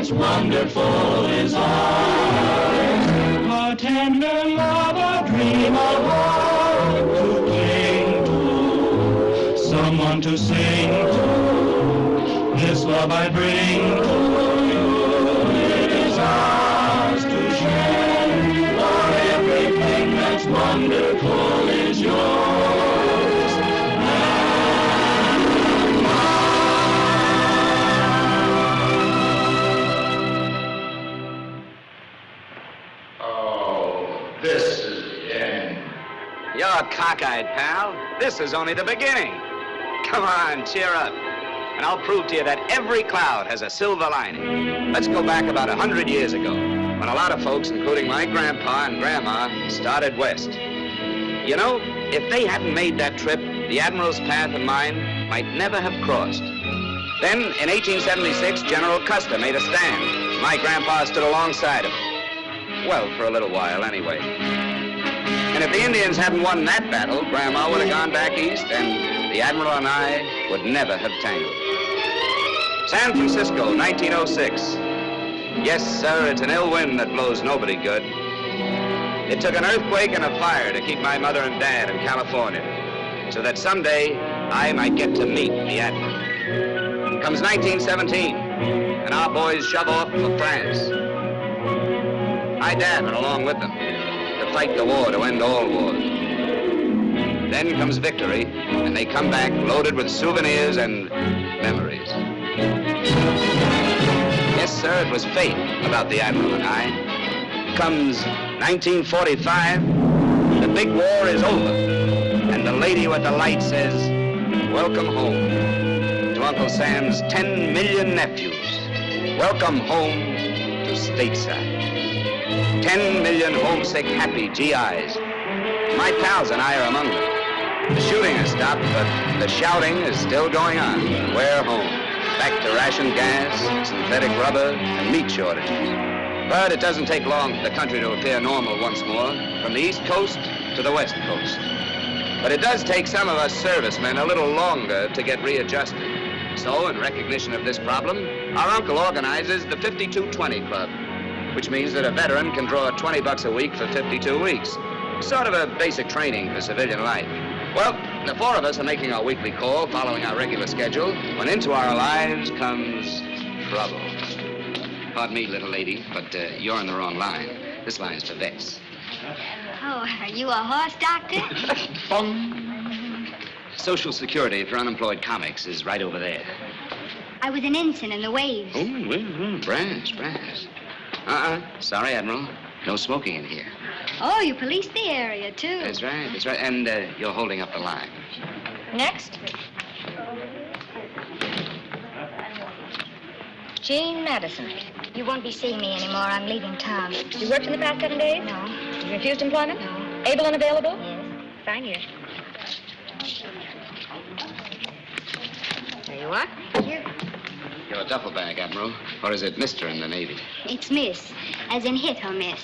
most wonderful is ours. A tender love, a dream, a heart to cling to, someone to sing to. This love I bring to you, it is ours to share. For everything that's wonderful is yours and mine. Oh, this is the end. You're cockeyed, pal. This is only the beginning. Come on, cheer up. And I'll prove to you that every cloud has a silver lining. Let's go back about 100 years ago, when a lot of folks, including my grandpa and grandma, started west. You know, if they hadn't made that trip, the Admiral's path and mine might never have crossed. Then, in 1876, General Custer made a stand. My grandpa stood alongside him. Well, for a little while, anyway. And if the Indians hadn't won that battle, Grandma would have gone back east, and the Admiral and I would never have tangled. San Francisco, 1906. Yes, sir, it's an ill wind that blows nobody good. It took an earthquake and a fire to keep my mother and dad in California, so that someday I might get to meet the Admiral. Comes 1917, and our boys shove off for France. My dad went along with them to fight the war to end all wars. Then comes victory, and they come back loaded with souvenirs and memories. Yes, sir, it was fate about the Admiral and I. Comes 1945, the big war is over, and the lady with the light says, welcome home to Uncle Sam's 10 million nephews. Welcome home to stateside. 10 million homesick, happy GIs. My pals and I are among them. The shooting has stopped, but the shouting is still going on. We're home. Back to ration gas, synthetic rubber, and meat shortages. But it doesn't take long for the country to appear normal once more, from the East Coast to the West Coast. But it does take some of us servicemen a little longer to get readjusted. So, in recognition of this problem, our uncle organizes the 5220 Club, which means that a veteran can draw $20 a week for 52 weeks. Sort of a basic training for civilian life. Well, the four of us are making our weekly call, following our regular schedule, when into our lives comes trouble. Pardon me, little lady, but you're on the wrong line. This line's for vets. Oh, are you a horse doctor? Social Security for unemployed comics is right over there. I was an ensign in the Waves. Oh, brass. Sorry, Admiral. No smoking in here. Oh, you policed the area, too. That's right. And you're holding up the line. Next. Jean Madison. You won't be seeing me anymore. I'm leaving town. You worked in the past 7 days? No. You refused employment? No. Able and available? Yes. Sign here. There you are. Thank you. Your duffel bag, Admiral. Or is it Mr. in the Navy? It's Miss, as in hit or miss.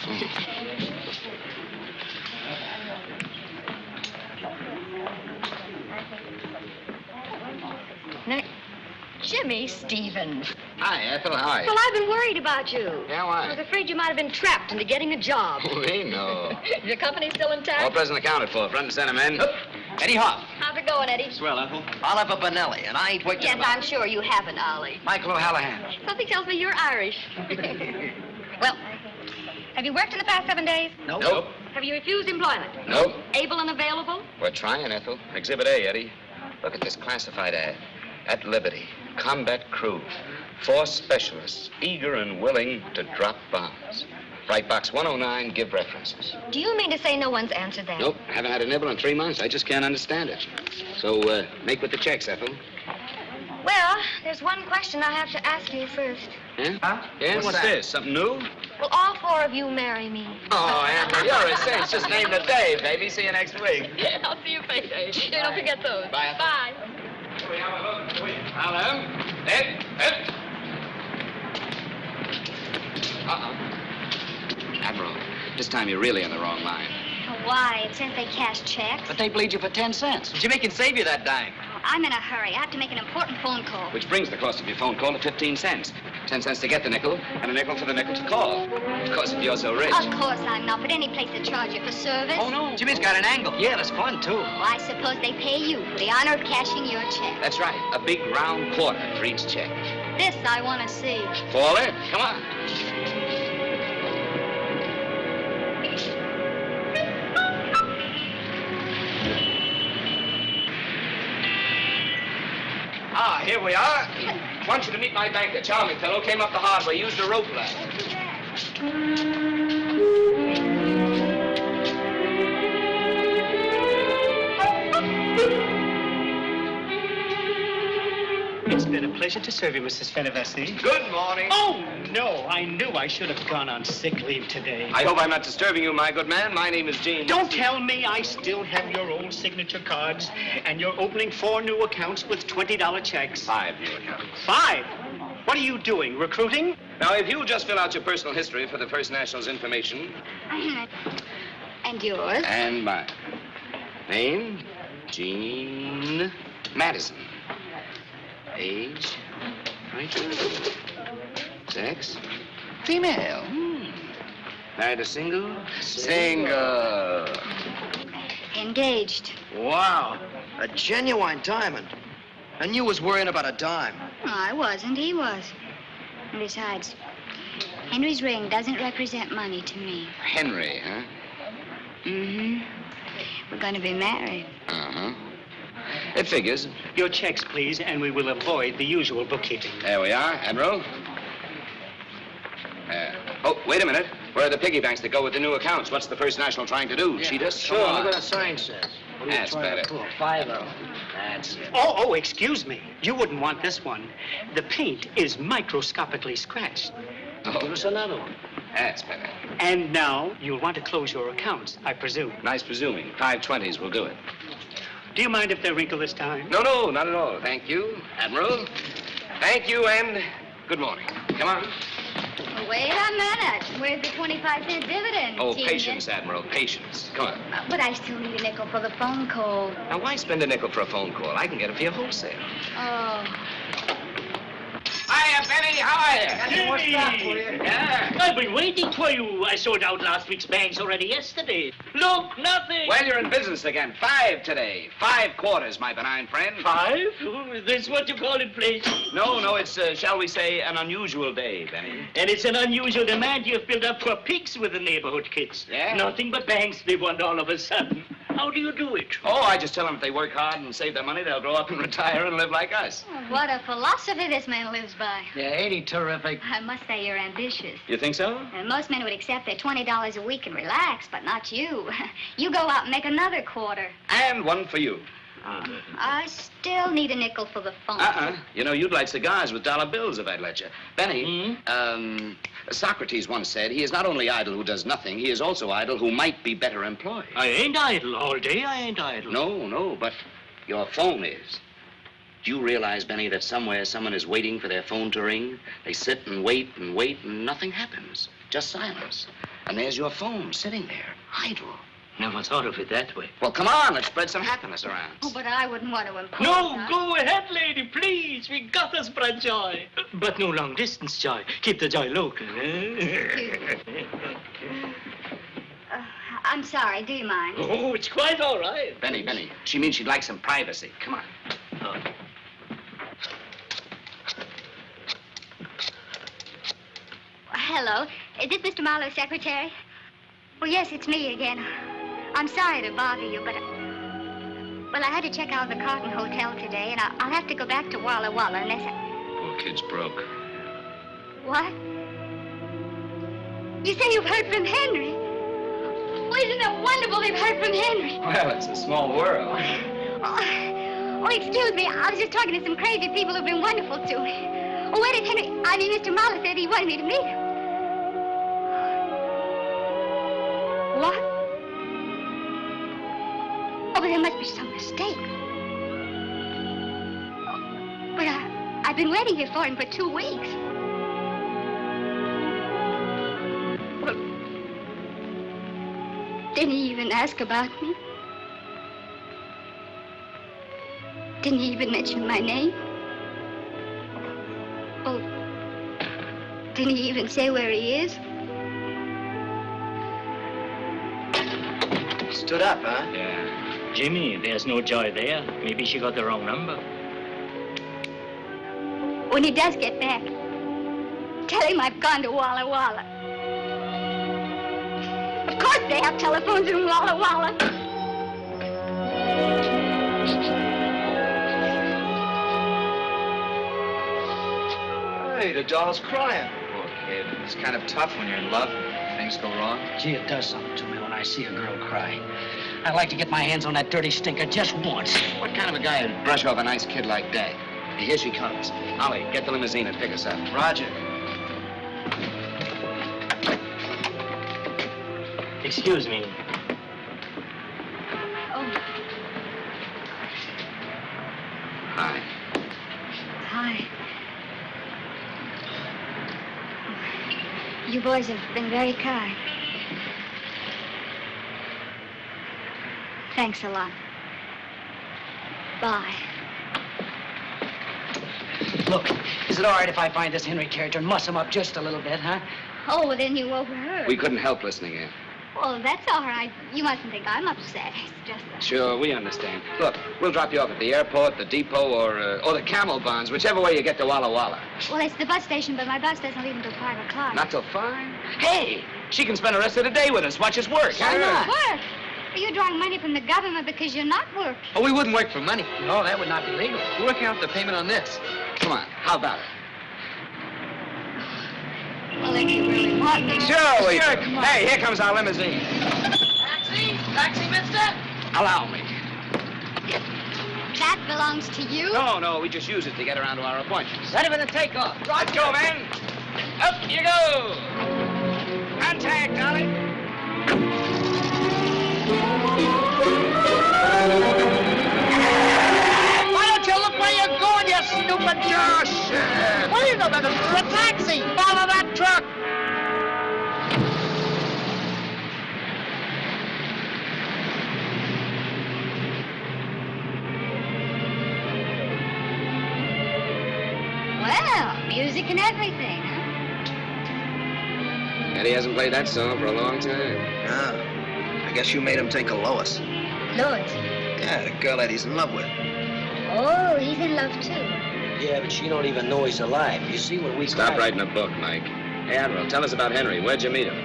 Now, Jimmy Stevens. Hi, Ethel. Hi. Well, I've been worried about you. Yeah, why? I was afraid you might have been trapped into getting a job. We know. Your company still intact? All present accounted for. Front and center, men. Eddie Hoff. How's it going, Eddie? Swell, Ethel. I'll have a Bonelli, and I ain't waiting. Yes, I'm sure you haven't, Ollie. Michael O'Hallahan. Something tells me you're Irish. Well, have you worked in the past 7 days? Nope. Have you refused employment? Nope. Able and available? We're trying, Ethel. Exhibit A, Eddie. Look at this classified ad. At Liberty, combat crew. 4 specialists, eager and willing to drop bombs. Write box 109, give references. Do you mean to say no one's answered that? Nope, haven't had a nibble in 3 months. I just can't understand it. So, make with the checks, Ethel. Well, there's one question I have to ask you first. Yeah? Huh? Yeah, what's this? Something new? Will all 4 of you marry me? Oh, Amber, you're a cinch. Just name the day, baby. See you next week. I'll see you payday. Don't forget those. Bye. Bye. Hello. Ed. Admiral, this time you're really on the wrong line. Oh, why? It's since they cash checks. But they bleed you for 10 cents. Jimmy can save you that dime. I'm in a hurry. I have to make an important phone call. Which brings the cost of your phone call to 15 cents. 10 cents to get the nickel, and a nickel for the nickel to call. Of course, if you're so rich. Of course I'm not, but any place that charge you for service. Oh, no. Jimmy's got an angle. Yeah, that's fun, too. Well, I suppose they pay you for the honor of cashing your check. That's right. A big round quarter for each check. This I want to see. Fall in. Come on. Ah, here we are. I want you to meet my banker, charming fellow, came up the hard way, used a rope ladder. It's been a pleasure to serve you, Mrs. Fenivesi. Good morning. Oh, no, I knew I should have gone on sick leave today. I hope I'm not disturbing you, my good man. My name is James. Don't tell me I still have your old signature cards, and you're opening 4 new accounts with $20 checks. 5 new accounts. 5? What are you doing, recruiting? Now, if you'll just fill out your personal history for the First National's information. And yours? And mine. Name, Jean Madison. Age, 22. Sex, female. Married or single? Single. Engaged. Wow. A genuine diamond. And you was worrying about a dime. No, I wasn't. He was. And besides, Henry's ring doesn't represent money to me. Henry, huh? Mm-hmm. We're going to be married. Uh-huh. It figures. Your checks, please, and we will avoid the usual bookkeeping. There we are, Admiral. Oh, wait a minute. Where are the piggy banks that go with the new accounts? What's the First National trying to do? Cheat us? Sure, look what that sign says. What are you That's trying better. to pull? 5-0. That's it. Oh, excuse me. You wouldn't want this one. The paint is microscopically scratched. Give us another one. That's better. And now you'll want to close your accounts, I presume. Nice presuming. 5 20s will do it. Do you mind if they're wrinkled this time? No, no, not at all. Thank you, Admiral. Thank you, and good morning. Come on. Wait a minute. Where's the 25-cent dividend? Oh, Genius? patience, Admiral, patience. Come on. But I still need a nickel for the phone call. Now, why spend a nickel for a phone call? I can get it for you wholesale. Oh. Hiya, Benny. How are you? What's that for you? Yeah. I've been waiting for you. I sold out last week's banks already yesterday. Look, nothing. Well, you're in business again. 5 today. 5 quarters, my benign friend. 5? Oh, that's what you call it, please. No, it's, shall we say, an unusual day, Benny. And it's an unusual demand you've built up for pigs with the neighborhood kids. Yeah? Nothing but banks they want all of a sudden. How do you do it? Oh, I just tell them if they work hard and save their money, they'll grow up and retire and live like us. Oh, what a philosophy this man lives by. Yeah, ain't he terrific? I must say you're ambitious. You think so? And most men would accept their $20 a week and relax, but not you. You go out and make another quarter. And one for you. I still need a nickel for the phone. You know, you'd like cigars with dollar bills if I'd let you. Benny, Socrates once said, he is not only idle who does nothing, he is also idle who might be better employed. I ain't idle all day. I ain't idle. No, but your phone is. Do you realize, Benny, that somewhere someone is waiting for their phone to ring? They sit and wait, and nothing happens. Just silence. And there's your phone sitting there, idle. Never thought of it that way. Well, come on, let's spread some happipiness around. Oh, but I wouldn't want to impose. No, that. go ahead, lady, please. We got to spread joy. But no long distance joy. Keep the joy local. I'm sorry, do you mind? Oh, it's quite all right. Benny, she means she'd like some privacy. Come on. Oh. Hello, is this Mr. Marlowe's secretary? Well, yes, it's me again. I'm sorry to bother you, but... Well, I had to check out of the Carlton Hotel today, and I'll have to go back to Walla Walla unless I... Poor kid's broke. What? You say you've heard from Henry? Well, isn't it wonderful they've heard from Henry? Well, it's a small world. Oh, excuse me. I was just talking to some crazy people who've been wonderful to me. Oh, where did Henry... I mean, Mr. Marlowe said he wanted me to meet him. What? Oh, but there must be some mistake. Oh, but I've been waiting here for him for 2 weeks. Well, didn't he even ask about me? Didn't he even mention my name? Oh, Didn't he even say where he is? Stood up, huh? Yeah. Jimmy, there's no Joy there. Maybe she got the wrong number. When he does get back, tell him I've gone to Walla Walla. Of course they have telephones in Walla Walla. Hey, the doll's crying. Poor kid. It's kind of tough when you're in love. Things go wrong. Gee, it does something to me when I see a girl cry. I'd like to get my hands on that dirty stinker just once. What kind of a guy would brush off a nice kid like that? Hey, here she comes. Ollie, get the limousine and pick us up. Roger. Excuse me. Oh, Hi. hi. You boys have been very kind. Thanks a lot. Bye. Look, is it all right if I find this Henry character and muss him up just a little bit, huh? Oh, well, then you overheard. We couldn't help listening in. Oh, that's all right. You mustn't think I'm upset. It's just that... Sure, we understand. Look, we'll drop you off at the airport, the depot, or the Camel Bonds, whichever way you get to Walla Walla. Well, it's the bus station, but my bus doesn't leave until 5 o'clock. Not till 5? Hey, she can spend the rest of the day with us. Watch us work. Why not? Work? Are you drawing money from the government because you're not working? Oh, we wouldn't work for money. No, that would not be legal. We're working out the payment on this. Come on, how about it? Well, if you really want me... Sure, we Sure, do. come on. Hey, here comes our limousine. Taxi? Taxi, mister? Allow me. That belongs to you? No, we just use it to get around to our appointments. Ready for the takeoff. Let's go, men. Up you go. Contact, Ollie. Why don't you look where you're going, you stupid Josh? Wait a minute, a taxi! Follow that truck! Well, music and everything, huh? Eddie hasn't played that song for a long time. Ah, I guess you made him take a Lois. Lois. Yeah, the girl that he's in love with. Oh, he's in love, too. Yeah, but she don't even know he's alive. You see, when we Stop cry- writing a book, Mike. Hey, Admiral, tell us about Henry. Where'd you meet him?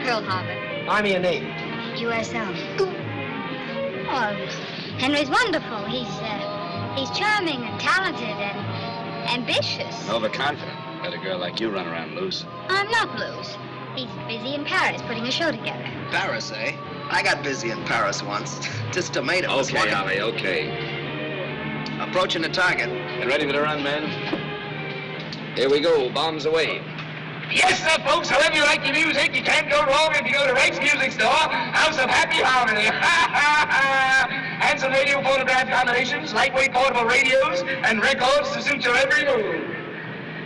Pearl Harbor. Army and Navy. USO. Oh, Henry's wonderful. He's charming and talented and ambitious. Overconfident. Let a girl like you run around loose. I'm not loose. He's busy in Paris putting a show together. Paris, eh? I got busy in Paris once. Just tomatoes. Okay, Ollie, okay. Approaching the target. Get ready for the run, men. Here we go. Bombs away. Yes, sir, folks, however you like your music, you can't go wrong if you go to Rake's Music Store, House of Happy Harmony. Handsome radio phonograph combinations, lightweight portable radios, and records to suit your every mood.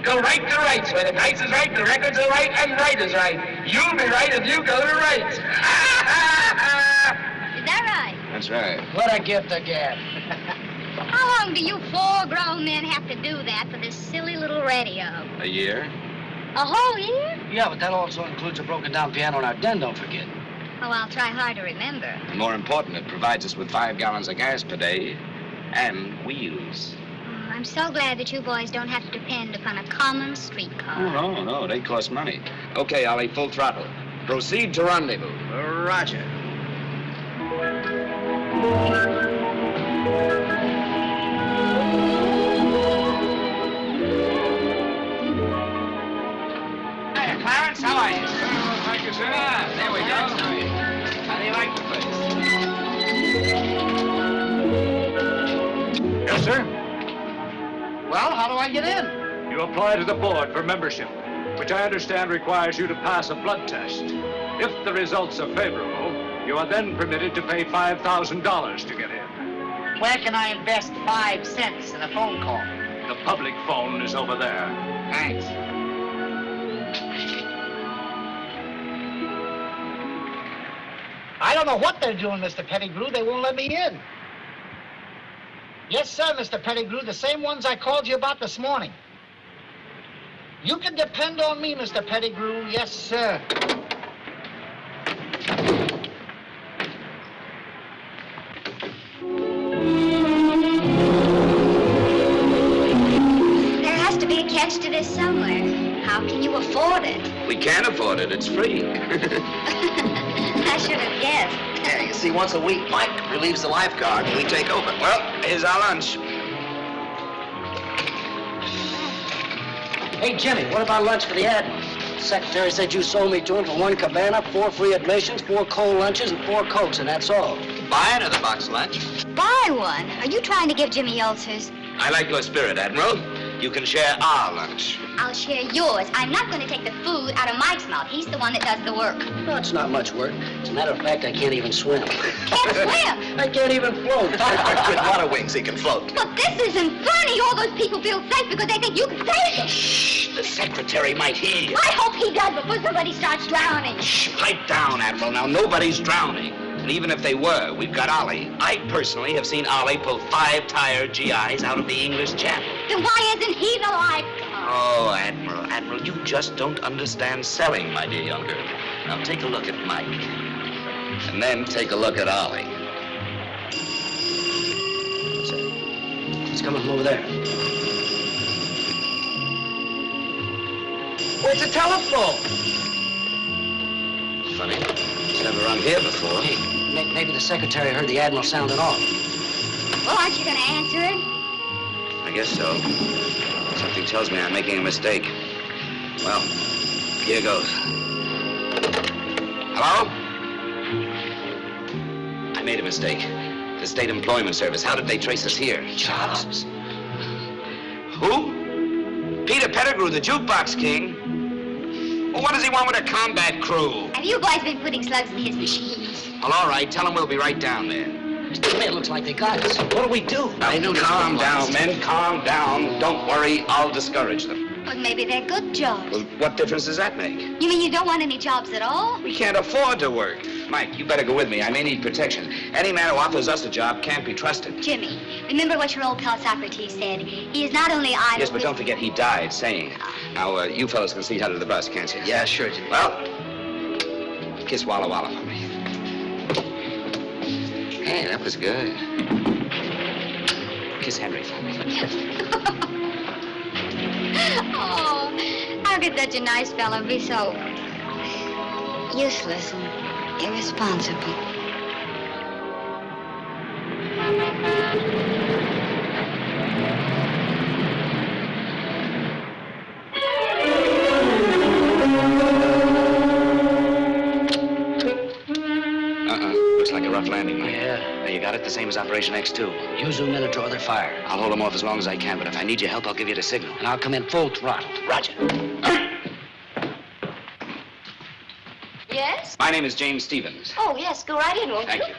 Go right to Rights, where the price is right, the records are right, and right is right. You'll be right if you go to Rights. Is that right? That's right. What a gift to get. How long do you 4 grown men have to do that for this silly little radio? A year? A whole year? Yeah, but that also includes a broken down piano in our den, don't forget. Oh, I'll try hard to remember. And more important, it provides us with 5 gallons of gas per day and wheels. Oh, I'm so glad that you boys don't have to depend upon a common streetcar. Oh, no, they cost money. Okay, Ollie, full throttle. Proceed to rendezvous. Roger. Hey, Clarence, how are you? Thank you, sir. There we go. How do you like the place? Yes, sir. Well, how do I get in? You apply to the board for membership, which I understand requires you to pass a blood test. If the results are favorable, you are then permitted to pay $5,000 to get in. Where can I invest 5 cents in a phone call? The public phone is over there. Thanks. I don't know what they're doing, Mr. Pettigrew. They won't let me in. Yes, sir, Mr. Pettigrew. The same ones I called you about this morning. You can depend on me, Mr. Pettigrew. Yes, sir. There has to be a catch to this somewhere. How can you afford it? We can't afford it. It's free. I should have guessed. Yeah, you see, once a week, Mike relieves the lifeguard and we take over. Well, here's our lunch. Hey, Jimmy, what about lunch for the Admiral? The secretary said you sold me to him for 1 cabana, 4 free admissions, 4 cold lunches, and 4 Cokes, and that's all. Buy another box lunch. Buy one? Are you trying to give Jimmy ulcers? I like your spirit, Admiral. You can share our lunch. I'll share yours. I'm not going to take the food out of Mike's mouth. He's the one that does the work. No, it's not much work. As a matter of fact, I can't even swim. Can't swim? I can't even float. With water wings, he can float. But this isn't funny. All those people feel safe because they think you can save them. Shh, the secretary might hear. I hope he does before somebody starts drowning. Shh, pipe down, Admiral. Now, nobody's drowning. And even if they were, we've got Ollie. I personally have seen Ollie pull 5 tired GIs out of the English Channel. Then why isn't he the lifeguard? Oh, Admiral, you just don't understand selling, my dear young girl. Now, take a look at Mike. And then take a look at Ollie. What's that? It's coming from over there. Where's the telephone? Funny. It's never rung here before. Hey, maybe the secretary heard the Admiral sounding off. Well, aren't you going to answer it? I guess so. Something tells me I'm making a mistake. Well, here goes. Hello? I made a mistake. The State Employment Service. How did they trace us here? Jobs. Who? Peter Pettigrew, the jukebox king. Well, what does he want with a combat crew? Have you boys been putting slugs in his machines? Well, all right. Tell him we'll be right down there. Jimmy, it looks like they got us. What do we do? Now, calm down, men. Calm down. Don't worry. I'll discourage them. Well, maybe they're good jobs. Well, what difference does that make? You mean you don't want any jobs at all? We can't afford to work. Mike, you better go with me. I may need protection. Any man who offers us a job can't be trusted. Jimmy, remember what your old pal Socrates said. He is not only idle... Yes, but don't forget he died saying it. Now, you fellas can see how to the bus, can't you? Yeah, sure, Jimmy. Well, kiss Walla Walla for me. Hey, that was good. Kiss Henry for me. Oh, how could such a nice fellow be so useless and irresponsible? Looks like a rough landing, Mike. Yeah. Now, you got it the same as Operation X2. You zoom in and draw their fire. I'll hold them off as long as I can, but if I need your help, I'll give you the signal. And I'll come in full throttle. Roger. Yes? My name is James Stevens. Oh, yes, go right in, won't Thank you?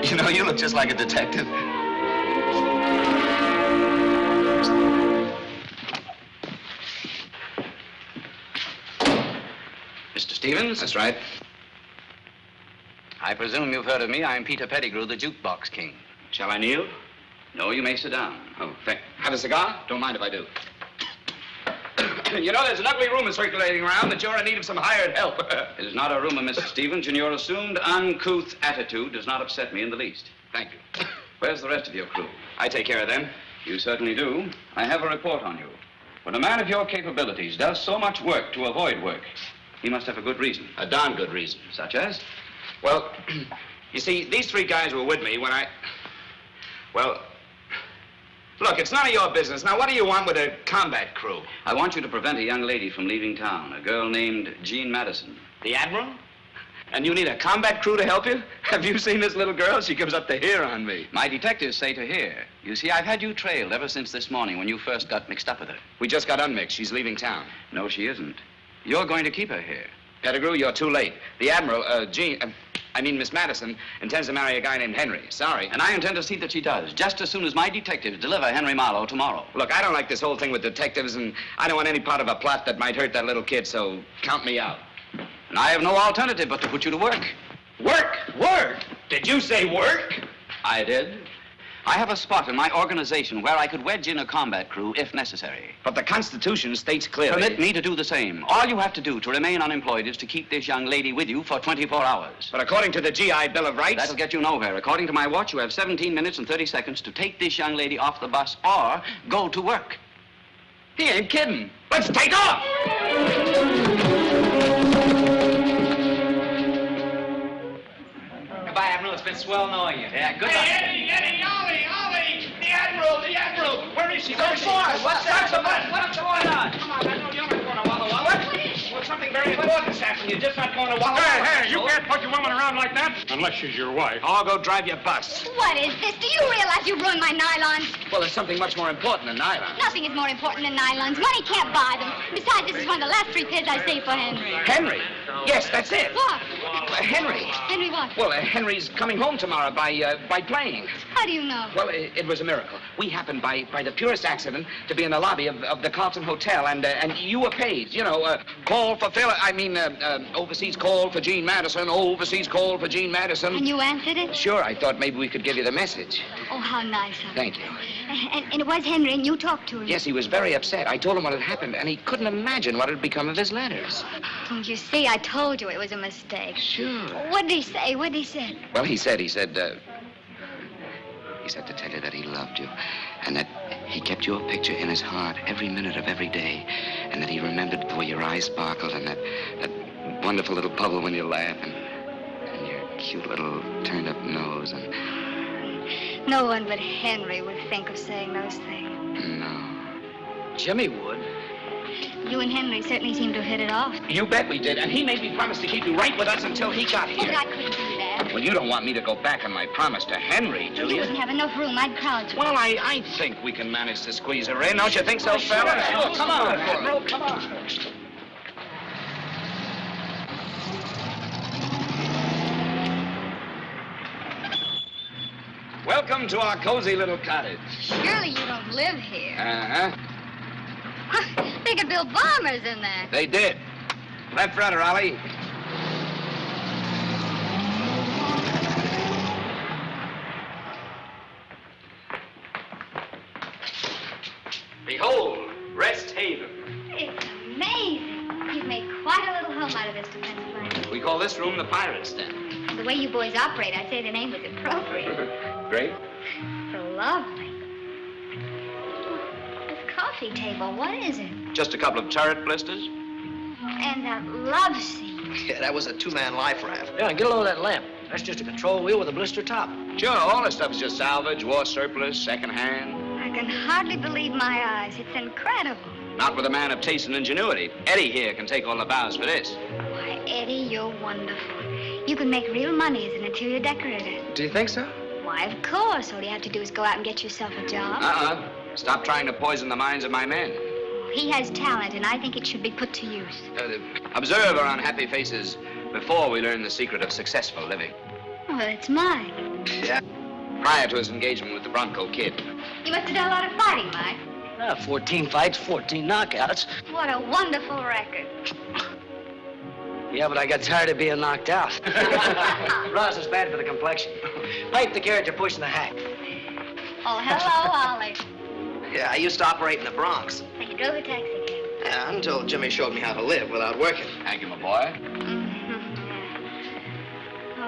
You know, you look just like a detective. Mr. Stevens? That's right. I presume you've heard of me. I'm Peter Pettigrew, the jukebox king. Shall I kneel? No, you may sit down. Oh, thank. Have a cigar? Don't mind if I do. You know, there's an ugly rumor circulating around that you're in need of some hired help. It is not a rumor, Mr. Stevens, and your assumed uncouth attitude does not upset me in the least. Thank you. Where's the rest of your crew? I take care of them. You certainly do. I have a report on you. When a man of your capabilities does so much work to avoid work, he must have a good reason. A darn good reason. Such as? Well, you see, these 3 guys were with me when I... Well, look, it's none of your business. Now, what do you want with a combat crew? I want you to prevent a young lady from leaving town, a girl named Jean Madison. The Admiral? And you need a combat crew to help you? Have you seen this little girl? She comes up to here on me. My detectives say to here. You see, I've had you trailed ever since this morning when you first got mixed up with her. We just got unmixed. She's leaving town. No, she isn't. You're going to keep her here. Pettigrew, you're too late. The Admiral, Miss Madison, intends to marry a guy named Henry. Sorry. And I intend to see that she does, just as soon as my detectives deliver Henry Marlowe tomorrow. Look, I don't like this whole thing with detectives, and I don't want any part of a plot that might hurt that little kid, so count me out. And I have no alternative but to put you to work. Work? Work? Did you say work? I did. I have a spot in my organization where I could wedge in a combat crew if necessary. But the Constitution states clearly... Permit me to do the same. All you have to do to remain unemployed is to keep this young lady with you for 24 hours. But according to the GI Bill of Rights... That'll get you nowhere. According to my watch, you have 17 minutes and 30 seconds to take this young lady off the bus or go to work. He ain't kidding. Let's take off! Goodbye, Admiral. It's been swell knowing you. Yeah, good luck. Hey, Eddie, Ollie! The Admiral! Where is she? What's going on? Come on, Admiral, you're not going to Walla Walla. Well, something very important's happened. You're just not going to Walla Walla. Hey, you can't put your woman around like that. Unless she's your wife. I'll go drive your bus. What is this? Do you realize you ruined my nylons? Well, there's something much more important than nylon. Nothing is more important than nylons. Money can't buy them. Besides, this is one of the last 3 pairs I saved for Henry. Henry? Yes, that's it. What? Henry. Henry what? Well, Henry's coming home tomorrow by plane. How do you know? Well, it was a miracle. We happened by the purest accident to be in the lobby of the Carlton Hotel, and you were paid. You know, call for overseas call for Jean Madison, overseas call for Jean Madison. And you answered it? Sure, I thought maybe we could give you the message. Oh, how nice of you. Thank you. And it was Henry, and you talked to him? Yes, he was very upset. I told him what had happened, and he couldn't imagine what had become of his letters. Don't you see? I told you it was a mistake. Sure. What did he say? What did he say? Well, he said to tell you that he loved you, and that he kept your picture in his heart every minute of every day, and that he remembered the way your eyes sparkled, and that wonderful little bubble when you laugh, and your cute little turned-up nose, and... No one but Henry would think of saying those things. No. Jimmy would. You and Henry certainly seem to have hit it off. You bet we did, and he made me promise to keep you right with us until he got here. But I couldn't do that. Well, you don't want me to go back on my promise to Henry, do You you? wouldn't have enough room. I'd crowd you. Well, I think we can manage to squeeze her in. Don't you think so, fella? Sure. Come on, Admiral, come on. Welcome to our cozy little cottage. Surely you don't live here. Uh-huh. They could build bombers in there. They did. Left rudder, Ollie. Behold, Rest Haven. It's amazing. You've made quite a little home out of this defense line. We call this room the Pirate's Den. The way you boys operate, I'd say the name was appropriate. Great. So lovely. This coffee table, what is it? Just a couple of turret blisters. And that love seat. Yeah, that was a two-man life raft. Yeah, get a load of that lamp. That's just a control wheel with a blister top. Sure, all this stuff is just salvage, war surplus, secondhand. I can hardly believe my eyes. It's incredible. Not with a man of taste and ingenuity. Eddie here can take all the bows for this. Why, Eddie, you're wonderful. You can make real money as an interior decorator. Do you think so? Why, of course. All you have to do is go out and get yourself a job. Stop trying to poison the minds of my men. He has talent, and I think it should be put to use. Observe our unhappy faces before we learn the secret of successful living. Oh, it's mine. Yeah. Prior to his engagement with the Bronco Kid. You must have done a lot of fighting, Mike. 14 fights, 14 knockouts. What a wonderful record. Yeah, but I got tired of being knocked out. Ross is bad for the complexion. Pipe the carriage, you're pushing the hack. Oh, hello, Ollie. Yeah, I used to operate in the Bronx. So you drove a taxi cab. Yeah, until Jimmy showed me how to live without working. Thank you, my boy.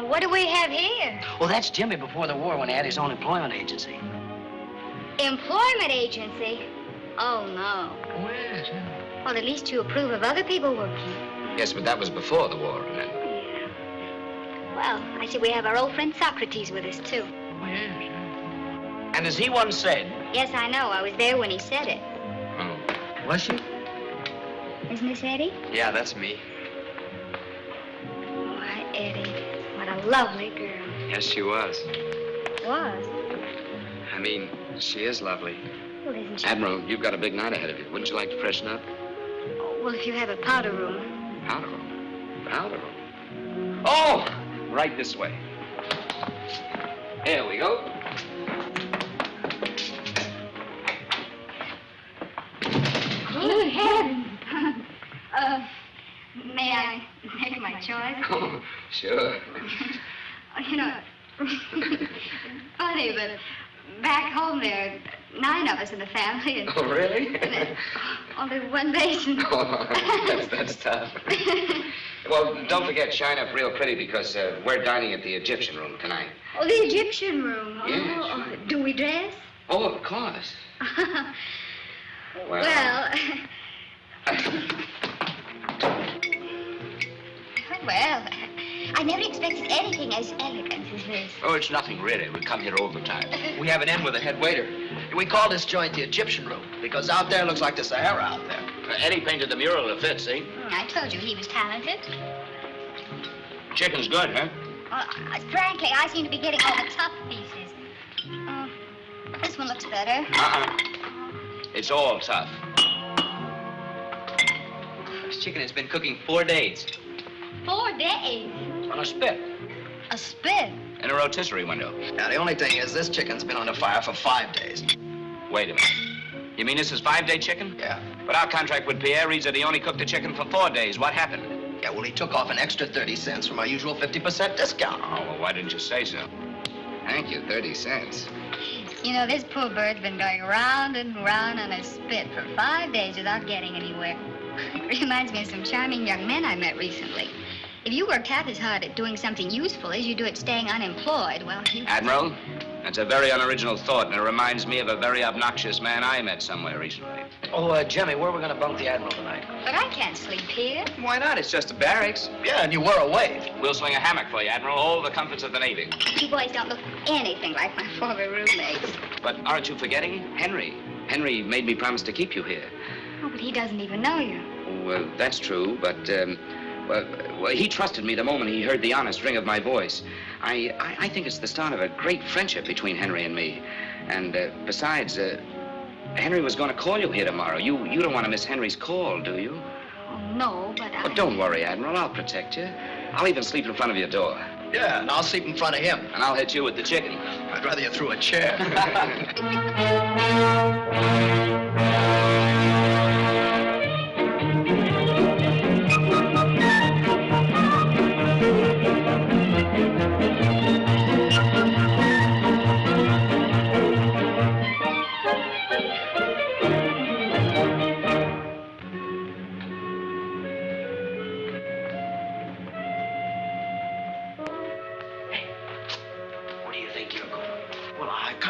What do we have here? Well, that's Jimmy before the war when he had his own employment agency. Employment agency? Oh, no. Oh, yes, yeah. Well, at least you approve of other people working. Yes, but that was before the war, remember? Yeah. Well, I see we have our old friend Socrates with us, too. Oh, yes, yeah. And as he once said... Yes, I know. I was there when he said it. Oh. Was she? Isn't this Eddie? Yeah, that's me. Why, Eddie, what a lovely girl. Yes, she was. Was? I mean, she is lovely. Well, isn't she? Admiral, you've got a big night ahead of you. Wouldn't you like to freshen up? Oh, well, if you have a powder room. Powder room? Powder room? Oh! Right this way. Here we go. Good heavens. May I make my choice? Oh, sure. You know, funny, but back home there are 9 of us in the family. And, Oh, really? and, only one basin. Oh, that's tough. Well, don't forget, shine up real pretty because we're dining at the Egyptian room tonight. Oh, the Egyptian room. Yeah, Oh, sure. do we dress? Oh, of course. Well, well, I never expected anything as elegant as this. Oh, it's nothing really. We come here all the time. We have an in with the head waiter. We call this joint the Egyptian room because out there looks like the Sahara out there. Eddie painted the mural to fit, see? I told you he was talented. Chicken's good, huh? Well, frankly, I seem to be getting all the tough pieces. This one looks better. It's all tough. This chicken has been cooking 4 days. 4 days? On a spit. A spit? In a rotisserie window. Now, the only thing is this chicken's been on the fire for 5 days. Wait a minute. You mean this is 5-day chicken? Yeah. But our contract with Pierre reads that he only cooked the chicken for 4 days. What happened? Yeah, well, he took off an extra 30 cents from our usual 50% discount. Oh, well, why didn't you say so? Thank you, 30 cents. You know, this poor bird's been going round and round on a spit for 5 days without getting anywhere. It reminds me of some charming young men I met recently. If you worked half as hard at doing something useful as you do at staying unemployed, well, you... Admiral, that's a very unoriginal thought, and it reminds me of a very obnoxious man I met somewhere recently. Oh, Jimmy, where are we going to bunk the Admiral tonight? But I can't sleep here. Why not? It's just a barracks. Yeah, and you were away. We'll swing a hammock for you, Admiral. All the comforts of the Navy. You boys don't look anything like my former roommates. But aren't you forgetting? Henry. Henry made me promise to keep you here. Oh, but he doesn't even know you. Well, that's true, but, well, he trusted me the moment he heard the honest ring of my voice. I think it's the start of a great friendship between Henry and me. And, besides, Henry was going to call you here tomorrow. You don't want to miss Henry's call, do you? Oh, no, but I... But don't worry, Admiral. I'll protect you. I'll even sleep in front of your door. Yeah, and I'll sleep in front of him. And I'll hit you with the chicken. I'd rather you threw a chair.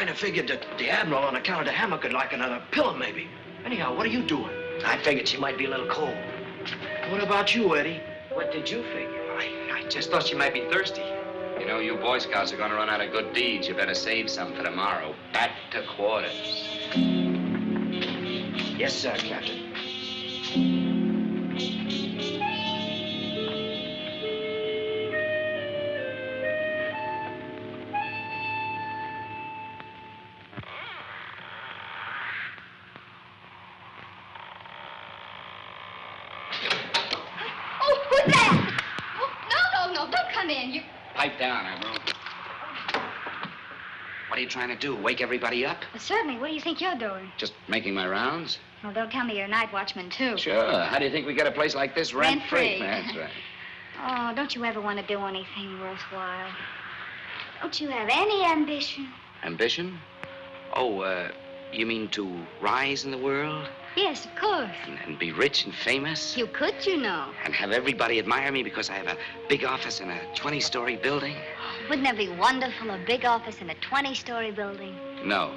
I figured that the Admiral, on account of the hammock, could like another pillow, maybe. Anyhow, what are you doing? I figured she might be a little cold. What about you, Eddie? What did you figure? I just thought she might be thirsty. You know, you Boy Scouts are going to run out of good deeds. You better save some for tomorrow. Back to quarters. Yes, sir, Captain. Pipe down, Admiral. What are you trying to do, wake everybody up? Well, certainly. What do you think you're doing? Just making my rounds? Well, they'll tell me you're a night watchman, too. Sure. How do you think we get a place like this rent-free? That's right. Oh, don't you ever want to do anything worthwhile? Don't you have any ambition? Ambition? Oh, you mean to rise in the world? Yes, of course. And be rich and famous? You could, you know. And have everybody admire me because I have a big office in a 20-story building? Wouldn't that be wonderful, a big office in a 20-story building? No.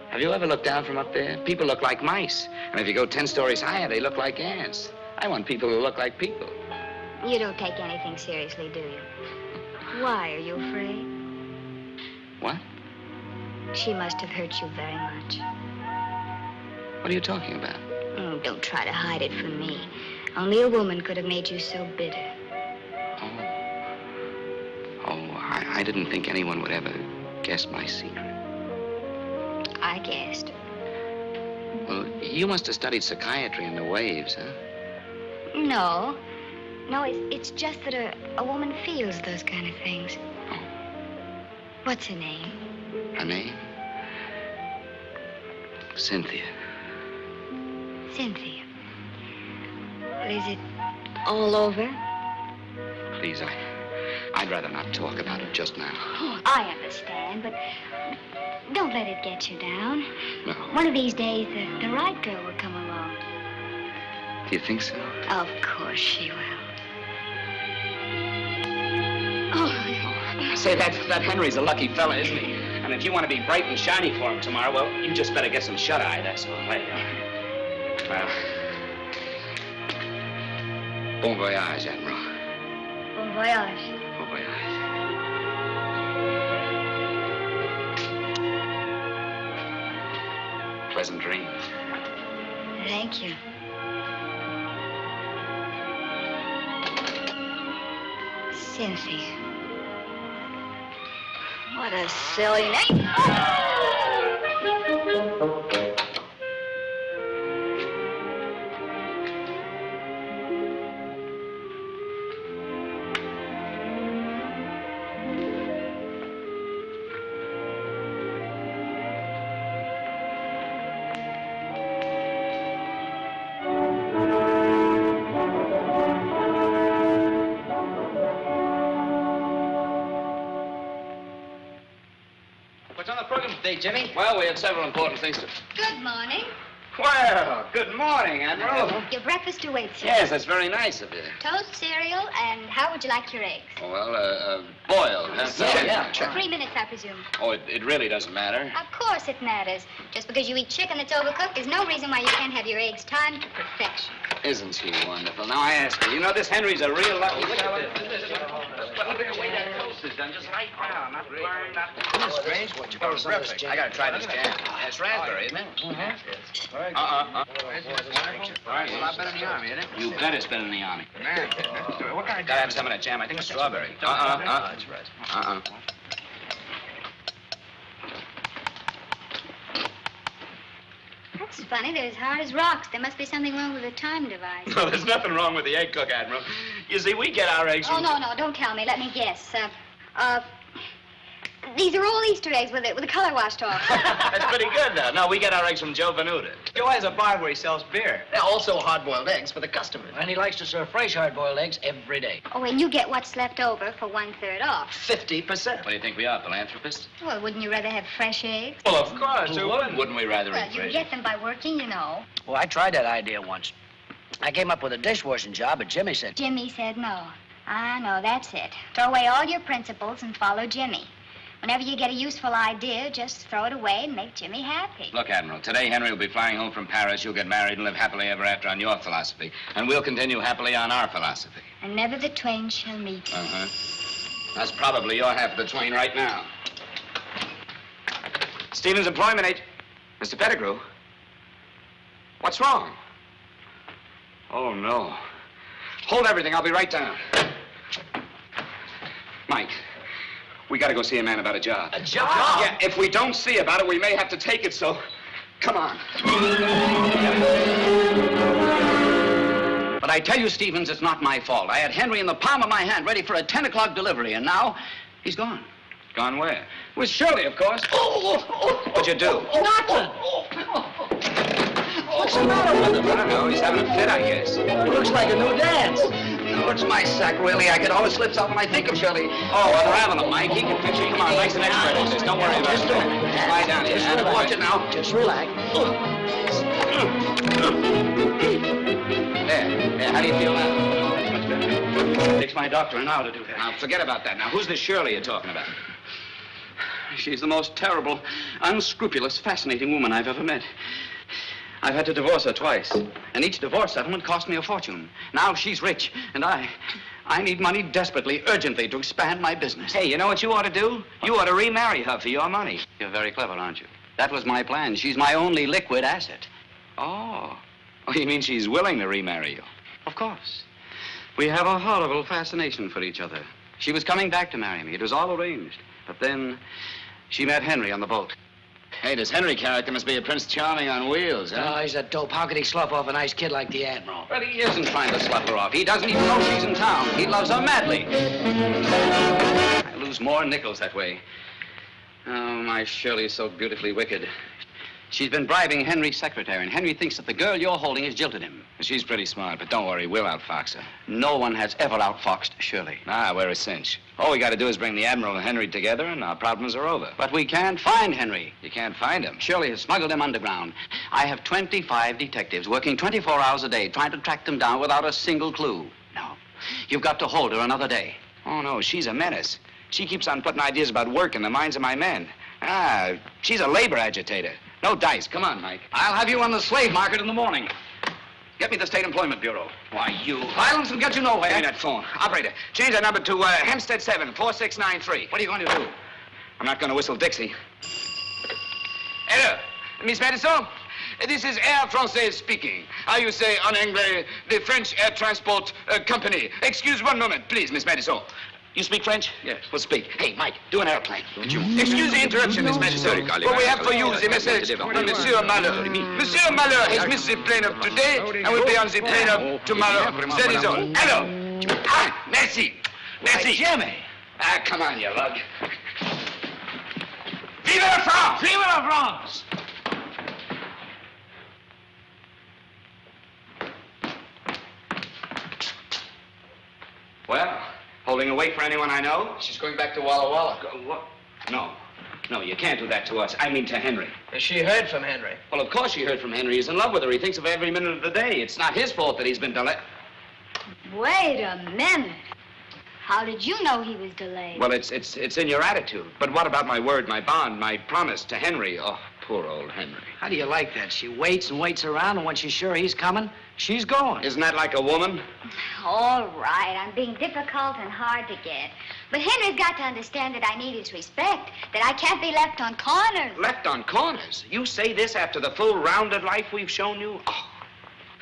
Have you ever looked down from up there? People look like mice. And if you go 10 stories higher, they look like ants. I want people who look like people. You don't take anything seriously, do you? Why, are you afraid? What? She must have hurt you very much. What are you talking about? Oh, don't try to hide it from me. Only a woman could have made you so bitter. I didn't think anyone would ever guess my secret. I guessed. Well, you must have studied psychiatry in the waves, huh? No. No, it's just that a woman feels those kind of things. Oh. What's her name? Her name? Cynthia. Cynthia. Well, is it all over? Please, I'd rather not talk about it just now. Oh, I understand, but Don't let it get you down. No. One of these days, the right girl will come along. Do you think so? Of course she will. Oh. Say, that Henry's a lucky fella, isn't he? And if you want to be bright and shiny for him tomorrow, well, you just better get some shut-eye, that's all. Well... Bon voyage, Admiral. Bon voyage. Bon voyage. Pleasant dreams. Thank you. Cynthia. What a silly name. Jimmy? Well, we have several important things to... Good morning. Well, good morning, Admiral. Your breakfast awaits you. Yes, that's very nice of you. Toast, cereal, and how would you like your eggs? Well, boiled. Yeah. 3 minutes, I presume. Oh, it really doesn't matter. Of course it matters. Just because you eat chicken that's overcooked, there's no reason why you can't have your eggs timed to perfection. Isn't she wonderful? Now, I ask you, you know, this Henry's a real lucky fella. Look at the way that toast is done, just light brown, not burned, not... That's strange. What you got terrific. I gotta try this jam. It's raspberry, isn't it? Well, a lot better in the Army, isn't it? You bet it's better than the Army. What kind of Gotta have some of that jam. I think it's strawberry. That's right. That's funny. They're as hard as rocks. There must be something wrong with the time device. No, there's nothing wrong with the egg cook, Admiral. You see, we get our eggs from... Oh, no, don't tell me. Let me guess. These are all Easter eggs with the color washed off. That's pretty good, though. No, we get our eggs from Joe Venuta. Joe has a bar where he sells beer. They're also hard-boiled eggs for the customers. And he likes to serve fresh hard-boiled eggs every day. Oh, and you get what's left over for 1/3 off. 50%. What do you think we are, philanthropists? Well, wouldn't you rather have fresh eggs? Well, of course. Wouldn't we rather Well, eat you fresh? get them by working, you know. Well, I tried that idea once. I came up with a dishwashing job, but Jimmy said... Jimmy said no. I know, that's it. Throw away all your principles and follow Jimmy. Whenever you get a useful idea, just throw it away and make Jimmy happy. Look, Admiral, today Henry will be flying home from Paris. You'll get married and live happily ever after on your philosophy. And we'll continue happily on our philosophy. And never the twain shall meet. Uh-huh. That's probably your half of the twain right now. Stevens Employment Agent. Mr. Pettigrew. What's wrong? Oh, no. Hold everything. I'll be right down. Mike. We gotta go see a man about a job. A job? Yeah, if we don't see about it, we may have to take it, so come on. But I tell you, Stevens, it's not my fault. I had Henry in the palm of my hand, ready for a 10 o'clock delivery, and now he's gone. Gone where? With Shirley, of course. What'd you do? Nothing. What's the matter with him? I don't know. He's having a fit, I guess. It looks like a new dance. No, it's my sack, really. I get all the slips out when I think of Shirley. Oh, unravel him, Mike. He can fix you. Come on, Mike's an expert at this. Don't worry about it. Lie down here. Just watch it now. Just relax. There. How do you feel now? Much better. It takes my doctor an hour to do that. Now, forget about that. Now, who's this Shirley you're talking about? She's the most terrible, unscrupulous, fascinating woman I've ever met. I've had to divorce her twice, and each divorce settlement cost me a fortune. Now she's rich, and I need money desperately, urgently, to expand my business. Hey, you know what you ought to do? You ought to remarry her for your money. You're very clever, aren't you? That was my plan. She's my only liquid asset. Oh, you mean she's willing to remarry you? Of course. We have a horrible fascination for each other. She was coming back to marry me. It was all arranged. But then she met Henry on the boat. Hey, this Henry character must be a Prince Charming on wheels, huh? Oh, he's a dope. How could he slough off a nice kid like the Admiral? Well, he isn't trying to slough her off. He doesn't even know she's in town. He loves her madly. I lose more nickels that way. Oh, my Shirley's so beautifully wicked. She's been bribing Henry's secretary, and Henry thinks that the girl you're holding has jilted him. She's pretty smart, but don't worry, we'll outfox her. No one has ever outfoxed Shirley. Ah, we're a cinch. All we got to do is bring the Admiral and Henry together, and our problems are over. But we can't find Henry. You can't find him. Shirley has smuggled him underground. I have 25 detectives working 24 hours a day trying to track them down without a single clue. No, you've got to hold her another day. Oh, no, she's a menace. She keeps on putting ideas about work in the minds of my men. Ah, she's a labor agitator. No dice. Come on, Mike. I'll have you on the slave market in the morning. Get me the State Employment Bureau. Why, you... Violence will get you nowhere. Give me that phone. Operator, change that number to Hempstead 7, 4693. What are you going to do? I'm not going to whistle Dixie. Hello, Miss Madison? This is Air Française speaking. How you say en anglais, the French Air Transport Company. Excuse one moment, please, Miss Madison. You speak French? Yes. Well, speak. Hey, Mike, do an airplane. Excuse the interruption, Miss Madison. But we have for you the message from Monsieur Malheur. Monsieur Malheur has missed the plane of today and will be on the plane of tomorrow. That is all. Hello. Ah, merci. Merci. Jimmy. Ah, come on, you lug. Vive la France! Vive la France! Well, holding a wait for anyone I know? She's going back to Walla Walla. What? No. No, you can't do that to us. I mean to Henry. Has she heard from Henry? Well, of course she heard from Henry. He's in love with her. He thinks of her every minute of the day. It's not his fault that he's been delayed. Wait a minute. How did you know he was delayed? Well, it's in your attitude. But what about my word, my bond, my promise to Henry? Oh, poor old Henry. How do you like that? She waits and waits around, and when she's sure he's coming, she's going. Isn't that like a woman? All right, I'm being difficult and hard to get. But Henry's got to understand that I need his respect, that I can't be left on corners. Left on corners? You say this after the full rounded life we've shown you? Oh.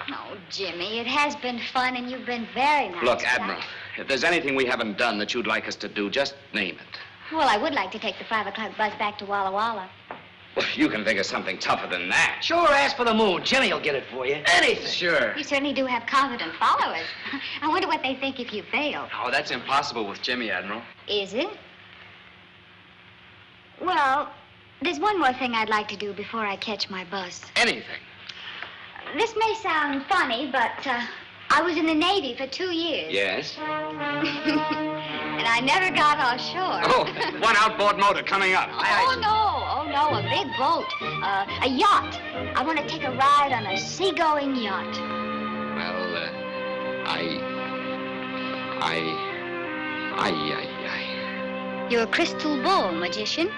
No, Jimmy, it has been fun, and you've been very nice. Look, Admiral, if there's anything we haven't done that you'd like us to do, just name it. Well, I would like to take the 5 o'clock bus back to Walla Walla. Well, you can think of something tougher than that. Sure, ask for the moon. Jimmy will get it for you. Anything. Sure. You certainly do have confident followers. I wonder what they think if you fail. Oh, that's impossible with Jimmy, Admiral. Is it? Well, there's one more thing I'd like to do before I catch my bus. Anything. This may sound funny, but I was in the Navy for 2 years. Yes? And I never got ashore. Oh, one outboard motor coming up. Oh, no, a big boat. A yacht. I want to take a ride on a seagoing yacht. Well, You're a crystal ball magician.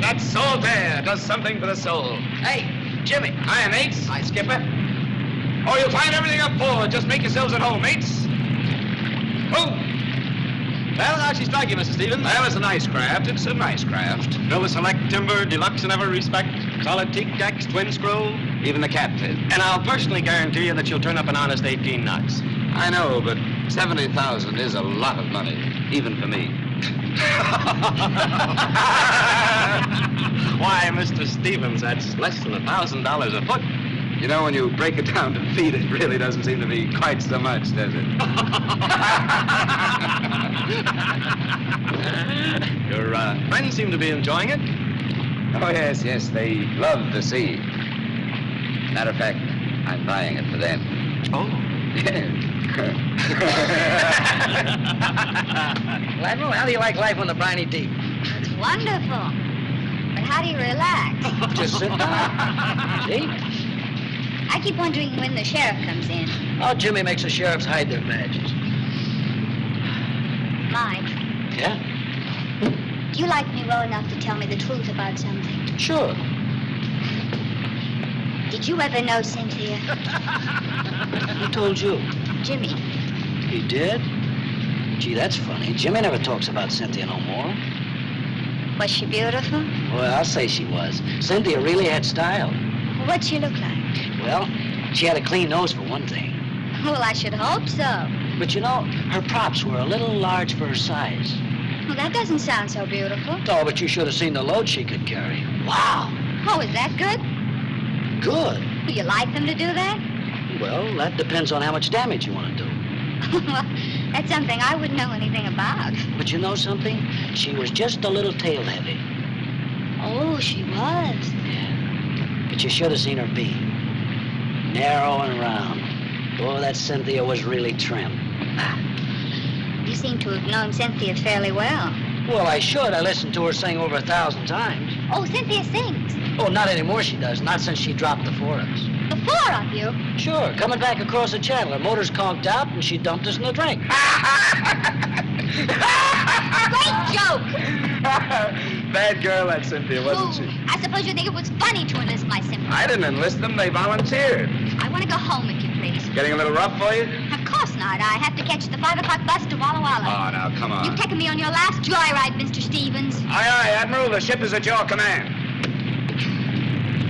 That salt air does something for the soul. Hey, Jimmy. Hiya, mates. Hi, Skipper. Oh, you'll find everything up forward. Just make yourselves at home, mates. Oh. Well, how'd she strike you, Mr. Stevens? Well, it's a nice craft. It's a nice craft. Nova Select timber, deluxe in every respect, solid teak decks, twin scroll. Even the catfish. And I'll personally guarantee you that you'll turn up an honest 18 knots. I know, but 70,000 is a lot of money, even for me. Why, Mr. Stevens, that's less than $1,000 a foot. You know, when you break it down to feet, it really doesn't seem to be quite so much, does it? Your friends seem to be enjoying it. Oh, yes, they love the sea. Matter of fact, I'm buying it for them. Oh. Well, Admiral, how do you like life on the briny deep? It's wonderful. But how do you relax? Just sit down. See? I keep wondering when the sheriff comes in. Oh, Jimmy makes the sheriffs hide their badges. Mike, Yeah? do you like me well enough to tell me the truth about something? Sure. Did you ever know Cynthia? Who told you? Jimmy. He did? Gee, that's funny. Jimmy never talks about Cynthia no more. Was she beautiful? Well, I'll say she was. Cynthia really had style. What'd she look like? Well, she had a clean nose for one thing. Well, I should hope so. But you know, her props were a little large for her size. Well, that doesn't sound so beautiful. Oh, but you should have seen the load she could carry. Wow. Oh, is that good? Good. Will you like them to do that? Well, that depends on how much damage you want to do. Well, that's something I wouldn't know anything about. But you know something? She was just a little tail-heavy. Oh, she was. Yeah. But you should have seen her beam. Narrow and round. Oh, that Cynthia was really trim. You seem to have known Cynthia fairly well. Well, I should. I listened to her sing over 1,000 times. Oh, Cynthia sings. Oh, not anymore she does. Not since she dropped the Forex. The four of you? Sure. Coming back across the channel. Her motor's conked out and she dumped us in the drink. Great joke! Bad girl, that Cynthia, wasn't she? I suppose you think it was funny to enlist my sympathy. I didn't enlist them. They volunteered. I want to go home, if you please. Getting a little rough for you? Of course not. I have to catch the 5 o'clock bus to Walla Walla. Oh, now, come on. You've taken me on your last joyride, Mr. Stevens. Aye, aye, Admiral. The ship is at your command.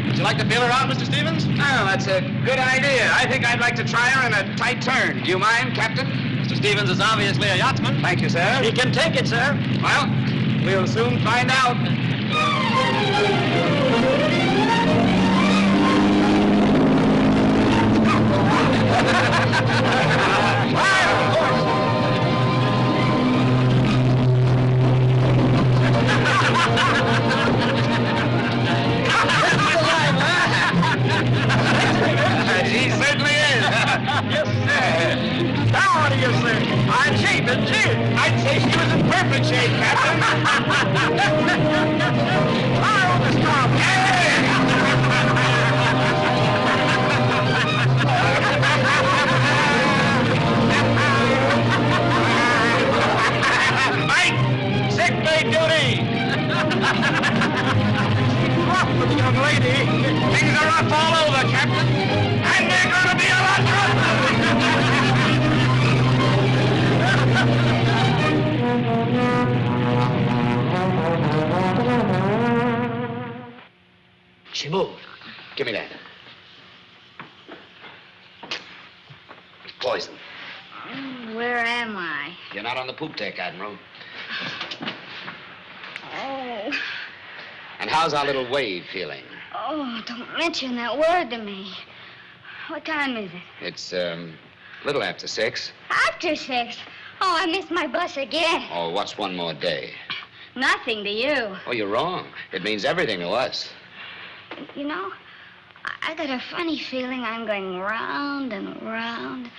Would you like to feel her out, Mr. Stevens? Oh, that's a good idea. I think I'd like to try her in a tight turn. Do you mind, Captain? Mr. Stevens is obviously a yachtsman. Thank you, sir. He can take it, sir. Well, we'll soon find out. She certainly is. Yes, sir. Now what do you say? I'm shape, isn't she? I'd say she was in perfect shape, Captain. Fire on the stop. Mike, sick bay duty. Rough for the young lady. Things are rough all over, Captain. And they're going to be a lot rougher. She moved. Give me that. Poison. Where am I? You're not on the poop deck, Admiral. Oh. And how's our little wave feeling? Oh, don't mention that word to me. What time is it? It's, little after 6. After 6. Oh, I missed my bus again. Oh, what's one more day? Nothing to you. Oh, you're wrong. It means everything to us. You know, I got a funny feeling I'm going round and round.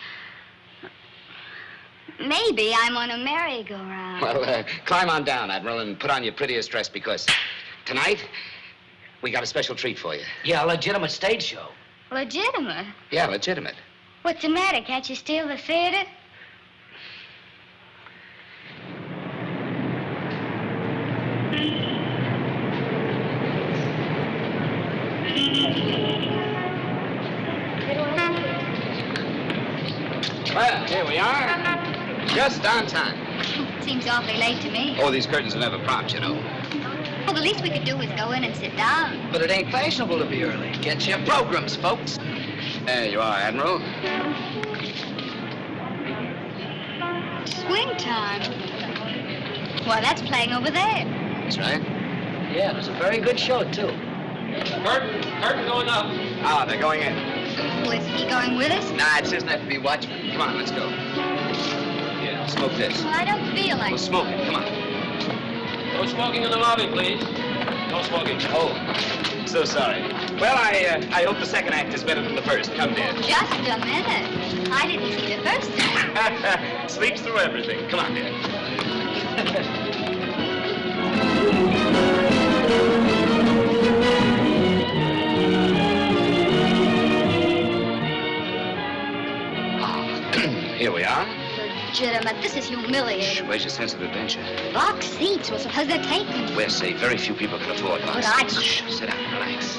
Maybe I'm on a merry-go-round. Well, climb on down, Admiral, and put on your prettiest dress because tonight we got a special treat for you. Yeah, a legitimate stage show. Legitimate? Yeah, legitimate. What's the matter? Can't you steal the theater? Well, here we are. Just on time. Seems awfully late to me. Oh, these curtains are never propped, you know. Well, the least we could do is go in and sit down. But it ain't fashionable to be early. Get your programs, folks. There you are, Admiral. Swing time. Well, that's playing over there. That's right. Yeah, it was a very good show, too. Curtain going up. Ah, they're going in. Well, is he going with us? Nah, it doesn't have to be watchman. Come on, let's go. Here, smoke this. Well, I don't feel like We'll smoke it. Come on. No smoking in the lobby, please. No smoking. Oh, so sorry. Well, I hope the second act is better than the first. Come, dear. Just a minute. I didn't see the first act. Sleeps through everything. Come on, dear. Here we are. Legitimate. This is humiliating. Shh, where's your sense of adventure? Box seats. Well, suppose they're taken. We're safe. Very few people can afford box But seats. Shh, sit down, relax.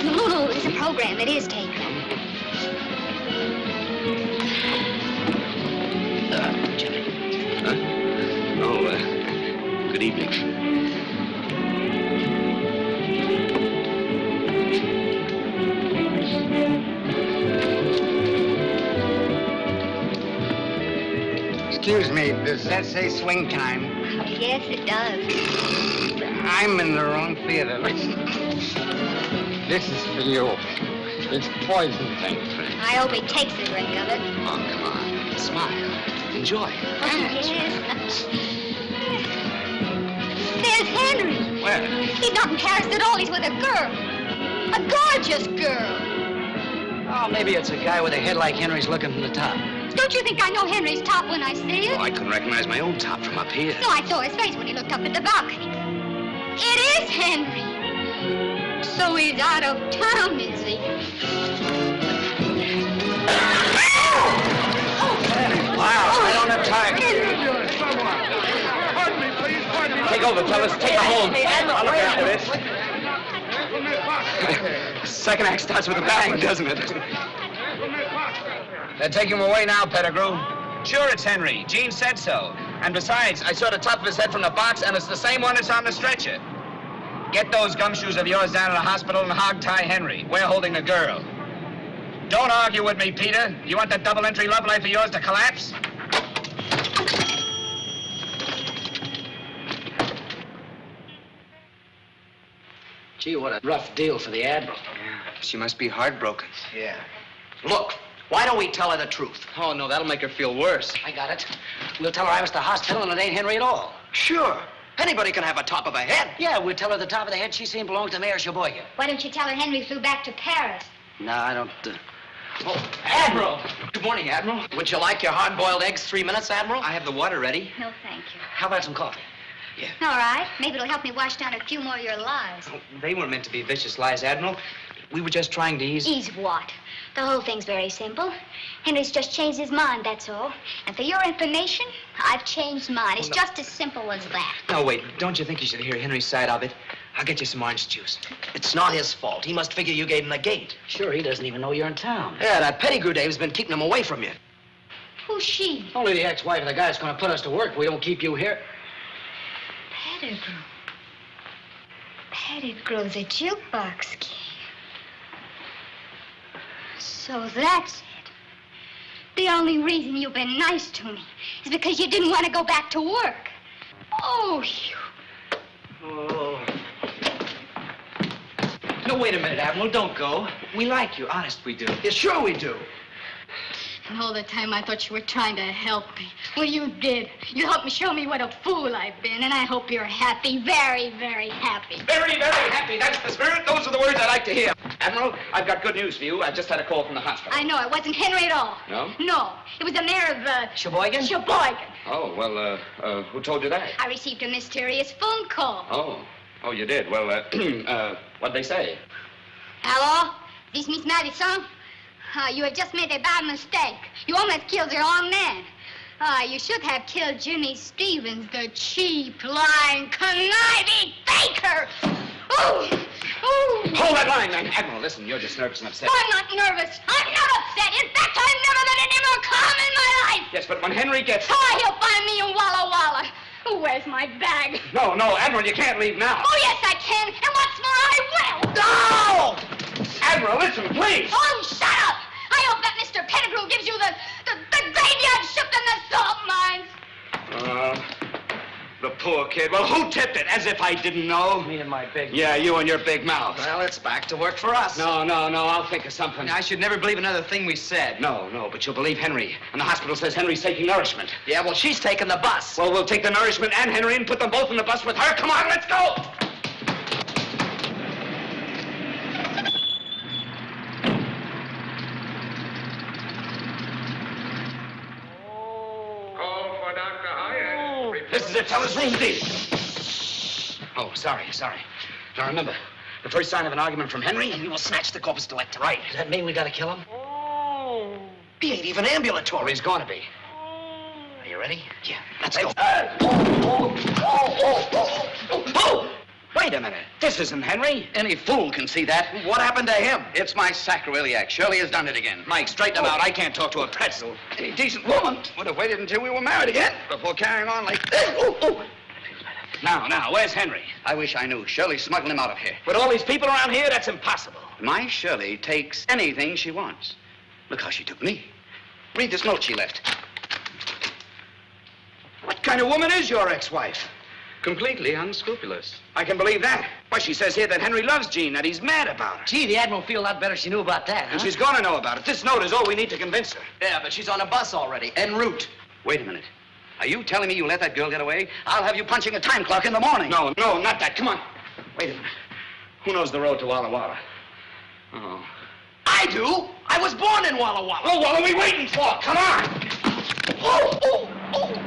No, it's a program. It is taken. Jimmy. Huh? Oh, good evening. Excuse me, does that say swing time? Yes, it does. I'm in the wrong theater. Listen. This is for you. It's poison. Thanks, Frank. I hope he takes a drink of it. Oh, come on. Smile. Enjoy. Yes. There's Henry. Where? He's not in Paris at all. He's with a girl. A gorgeous girl. Oh, maybe it's a guy with a head like Henry's looking from the top. Don't you think I know Henry's top when I see it? Oh, I couldn't recognize my own top from up here. No, I saw his face when he looked up at the balcony. It is Henry. So he's out of town, is he? Wow, I don't have time. Pardon me, please. Pardon me. Take over, fellas. Take her home. I'll look after this. Second act starts with a bang, doesn't it? They're taking him away now, Pettigrew. Sure, it's Henry. Gene said so. And besides, I saw the top of his head from the box, and it's the same one that's on the stretcher. Get those gumshoes of yours down to the hospital and hog-tie Henry. We're holding the girl. Don't argue with me, Peter. You want that double-entry love life of yours to collapse? Gee, what a rough deal for the Admiral. Yeah, she must be heartbroken. Yeah. Look, why don't we tell her the truth? Oh, no, that'll make her feel worse. I got it. We'll tell her I was at the hospital and it ain't Henry at all. Sure. Anybody can have a top of a head. Yeah, we'll tell her the top of the head she seen belongs to Mayor Sheboygan. Why don't you tell her Henry flew back to Paris? No, I don't... Oh, Admiral! Good morning, Admiral. Would you like your hard-boiled eggs 3 minutes, Admiral? I have the water ready. No, thank you. How about some coffee? All right. Maybe it'll help me wash down a few more of your lies. Oh, they weren't meant to be vicious lies, Admiral. We were just trying to ease... Ease what? The whole thing's very simple. Henry's just changed his mind, that's all. And for your information, I've changed mine. It's just as simple as that. No, wait. Don't you think you should hear Henry's side of it? I'll get you some orange juice. It's not his fault. He must figure you gave him the gate. Sure, he doesn't even know you're in town. Yeah, that Pettigrew Dave's been keeping him away from you. Who's she? Only the ex-wife of the guy that's going to put us to work if we don't keep you here. Pettigrew. Pettigrew's a jukebox king. So that's it. The only reason you've been nice to me is because you didn't want to go back to work. Oh, you... Oh. No, wait a minute, Admiral. Don't go. We like you. Honest, we do. Yeah, sure we do. And all the time I thought you were trying to help me. Well, you did. You helped me show me what a fool I've been, and I hope you're happy, very, very happy. Very, very happy. That's the spirit. Those are the words I like to hear. Admiral, I've got good news for you. I've just had a call from the hospital. I know. It wasn't Henry at all. No? No. It was the mayor of, Sheboygan? Sheboygan. Oh, well, who told you that? I received a mysterious phone call. Oh, you did? Well, what'd they say? Hello? This Miss Madison? You have just made a bad mistake. You almost killed the wrong man. You should have killed Jimmy Stevens, the cheap, lying, conniving faker. Ooh! Ooh! Hold that line, man. Admiral, listen, you're just nervous and upset. I'm not nervous. I'm not upset. In fact, I've never been any more calm in my life. Yes, but when Henry gets... He'll find me in Walla Walla. Where's my bag? No, Admiral, you can't leave now. Oh, yes, I can. And what's more, I will. No! Admiral, listen, please. Oh, shut up. I hope that Mr. Pettigrew gives you the graveyard shift and the salt mines. The poor kid. Well, who tipped it? As if I didn't know. Me and my big... Yeah, you and your big mouth. Well, it's back to work for us. No, I'll think of something. I should never believe another thing we said. No, but you'll believe Henry. And the hospital says Henry's taking nourishment. Yeah, well, she's taking the bus. Well, we'll take the nourishment and Henry and put them both in the bus with her. Come on, let's go! This is it, fellas. Room D. Oh, sorry. Now remember, the first sign of an argument from Henry, and we will snatch the corpus delicti. Right. Does that mean we gotta kill him? He ain't even ambulatory. Or he's gonna be. Are you ready? Yeah, let's go. Wait a minute. This isn't Henry. Any fool can see that. What happened to him? It's my sacroiliac. Shirley has done it again. Mike, straighten him out. I can't talk to a pretzel. Any decent woman would have waited until we were married again before carrying on like this. Now, where's Henry? I wish I knew. Shirley's smuggling him out of here. With all these people around here, that's impossible. My Shirley takes anything she wants. Look how she took me. Read this note she left. What kind of woman is your ex-wife? Completely unscrupulous. I can believe that. Why, she says here that Henry loves Jean, that he's mad about her. Gee, the Admiral feel a lot better if she knew about that, huh? And she's gonna know about it. This note is all we need to convince her. Yeah, but she's on a bus already, en route. Wait a minute. Are you telling me you let that girl get away? I'll have you punching a time clock in the morning. No, not that. Come on. Wait a minute. Who knows the road to Walla Walla? Oh. I do. I was born in Walla Walla. Well, what are we waiting for? Come on. Oh, oh, oh.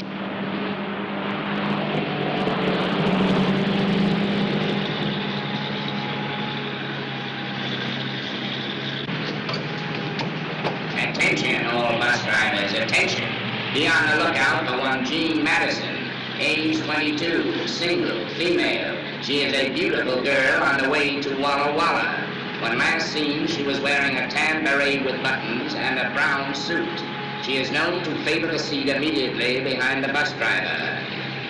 Attention, all bus drivers, attention. Be on the lookout for one Jean Madison, age 22, single, female. She is a beautiful girl on the way to Walla Walla. When last seen, she was wearing a tan beret with buttons and a brown suit. She is known to favor a seat immediately behind the bus driver.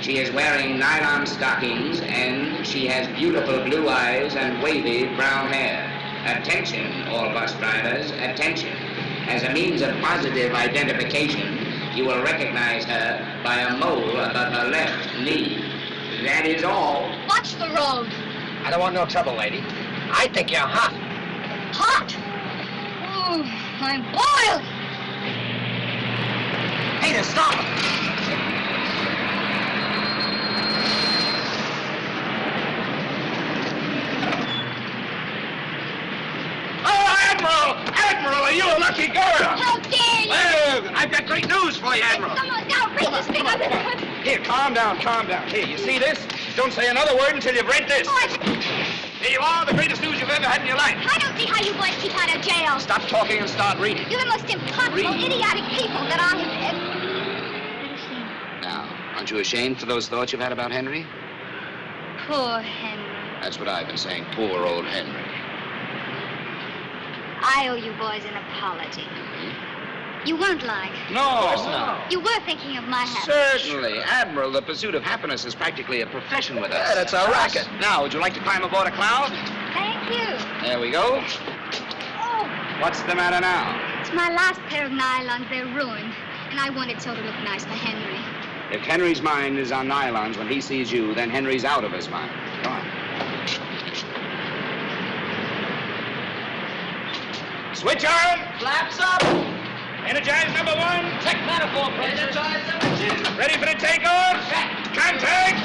She is wearing nylon stockings and she has beautiful blue eyes and wavy brown hair. Attention, all bus drivers, attention. As a means of positive identification, you will recognize her by a mole above her left knee. That is all. Watch the road. I don't want no trouble, lady. I think you're hot. Hot? Oh, I'm boiled. Hey, there, stop! Admiral, are you a lucky girl? How dare you! Well, I've got great news for you, Admiral. Someone's outrageous thing I've been heard. Here, calm down. Here, you see this? Don't say another word until you've read this. Here you are, the greatest news you've ever had in your life. I don't see how you boys keep out of jail. Stop talking and start reading. You're the most impossible, idiotic people that I have ever seen. Now, aren't you ashamed for those thoughts you've had about Henry? Poor Henry. That's what I've been saying. Poor old Henry. I owe you boys an apology. You weren't lying. No. Of course not. You were thinking of my happiness. Certainly. Admiral, the pursuit of happiness is practically a profession with us. Yeah, that's our racket. Now, would you like to climb aboard a cloud? Thank you. There we go. Oh, What's the matter now? it's my last pair of nylons. They're ruined. And I wanted so to look nice for Henry. If Henry's mind is on nylons when he sees you, then Henry's out of his mind. Go on. Switch on. Flaps up. Energize number 1. Check manifold pressure. Energize number 2. Ready for the takeoff? Check. Contact.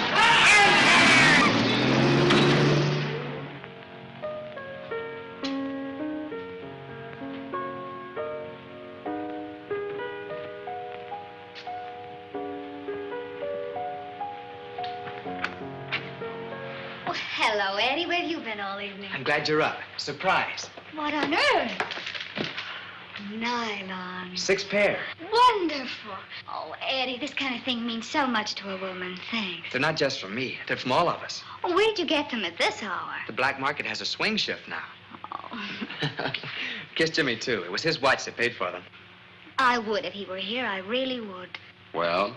Well, hello, Eddie. Where have you been all evening? I'm glad you're up. Surprise. What on earth? Nylon. 6 pair. Wonderful. Oh, Eddie, this kind of thing means so much to a woman. Thanks. They're not just from me. They're from all of us. Oh, where'd you get them at this hour? The black market has a swing shift now. Oh, Kiss Jimmy, too. It was his watch that paid for them. I would if he were here. I really would. Well,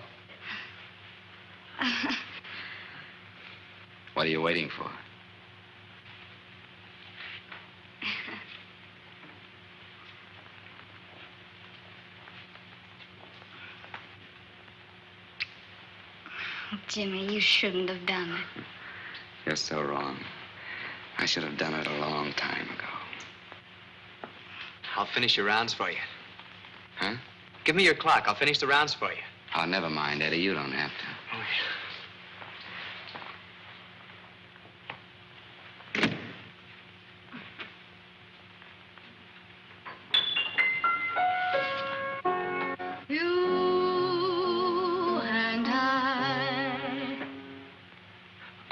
what are you waiting for? Jimmy, you shouldn't have done it. You're so wrong. I should have done it a long time ago. I'll finish your rounds for you. Huh? Give me your clock. I'll finish the rounds for you. Oh, never mind, Eddie. You don't have to. Oh, yeah.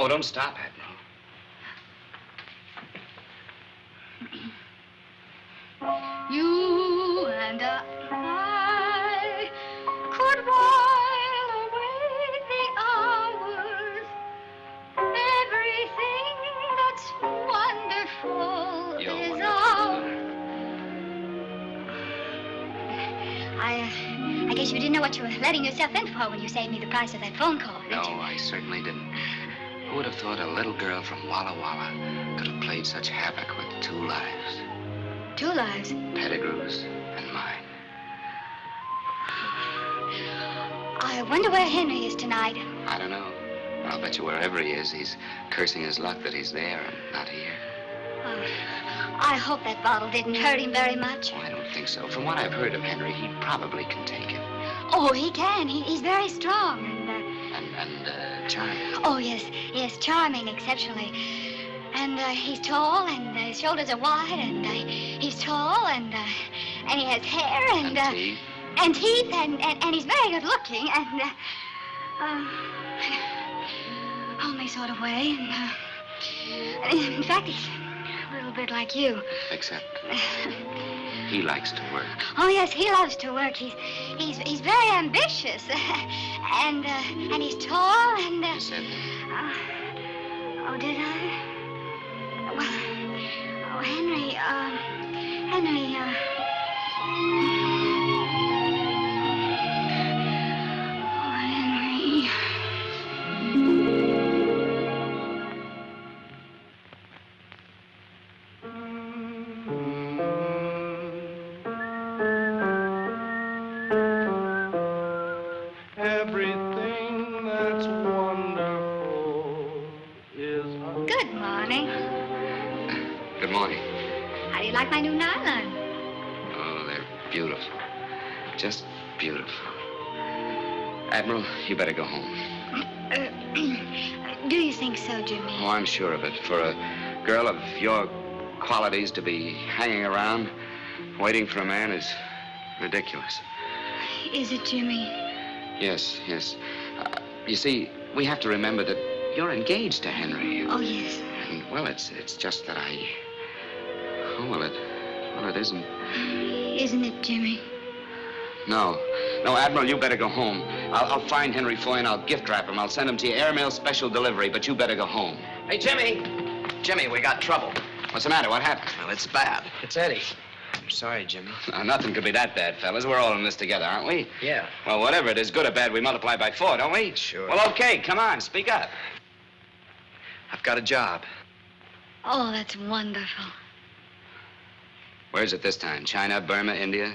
Oh, don't stop, Admiral. You and I could while away the hours. Everything that's wonderful is ours. I guess you didn't know what you were letting yourself in for when you saved me the price of that phone call, did No, you? I certainly didn't. Who would have thought a little girl from Walla Walla could have played such havoc with 2 lives? 2 lives. Pettigrew's and mine. I wonder where Henry is tonight. I don't know. But I'll bet you wherever he is, he's cursing his luck that he's there and not here. Oh, I hope that bottle didn't hurt him very much. Oh, I don't think so. From what I've heard of Henry, he probably can take it. Oh, he can. He's very strong. And charming. Oh, yes, charming, exceptionally. And he's tall, and his shoulders are wide, and he's tall, and he has hair, and teeth. And teeth, and he's very good looking, and homely sort of way, and in fact, he's a little bit like you. Except he likes to work. Oh, yes, he loves to work. He's very ambitious, and he's tall, and You said that. oh, did I? Well, oh, Henry, Everything that's wonderful is... Good morning. Good morning. How do you like my new nylon? Oh, they're beautiful. Just beautiful. Admiral, you better go home. Do you think so, Jimmy? Oh, I'm sure of it. For a girl of your qualities to be hanging around, waiting for a man is ridiculous. Is it, Jimmy? Yes. You see, we have to remember that you're engaged to Henry. Oh, yes. And, well, it's just that I... Oh, well, it isn't. Isn't it, Jimmy? No, Admiral, you better go home. I'll find Henry for you and I'll gift wrap him. I'll send him to you airmail special delivery, but you better go home. Hey, Jimmy. Jimmy, we got trouble. What's the matter? What happened? Well, it's bad. It's Eddie. I'm sorry, Jimmy. Nothing could be that bad, fellas. We're all in this together, aren't we? Yeah. Well, whatever it is, good or bad, we multiply by 4, don't we? Sure. Well, okay, come on, speak up. I've got a job. Oh, that's wonderful. Where's it this time? China, Burma, India?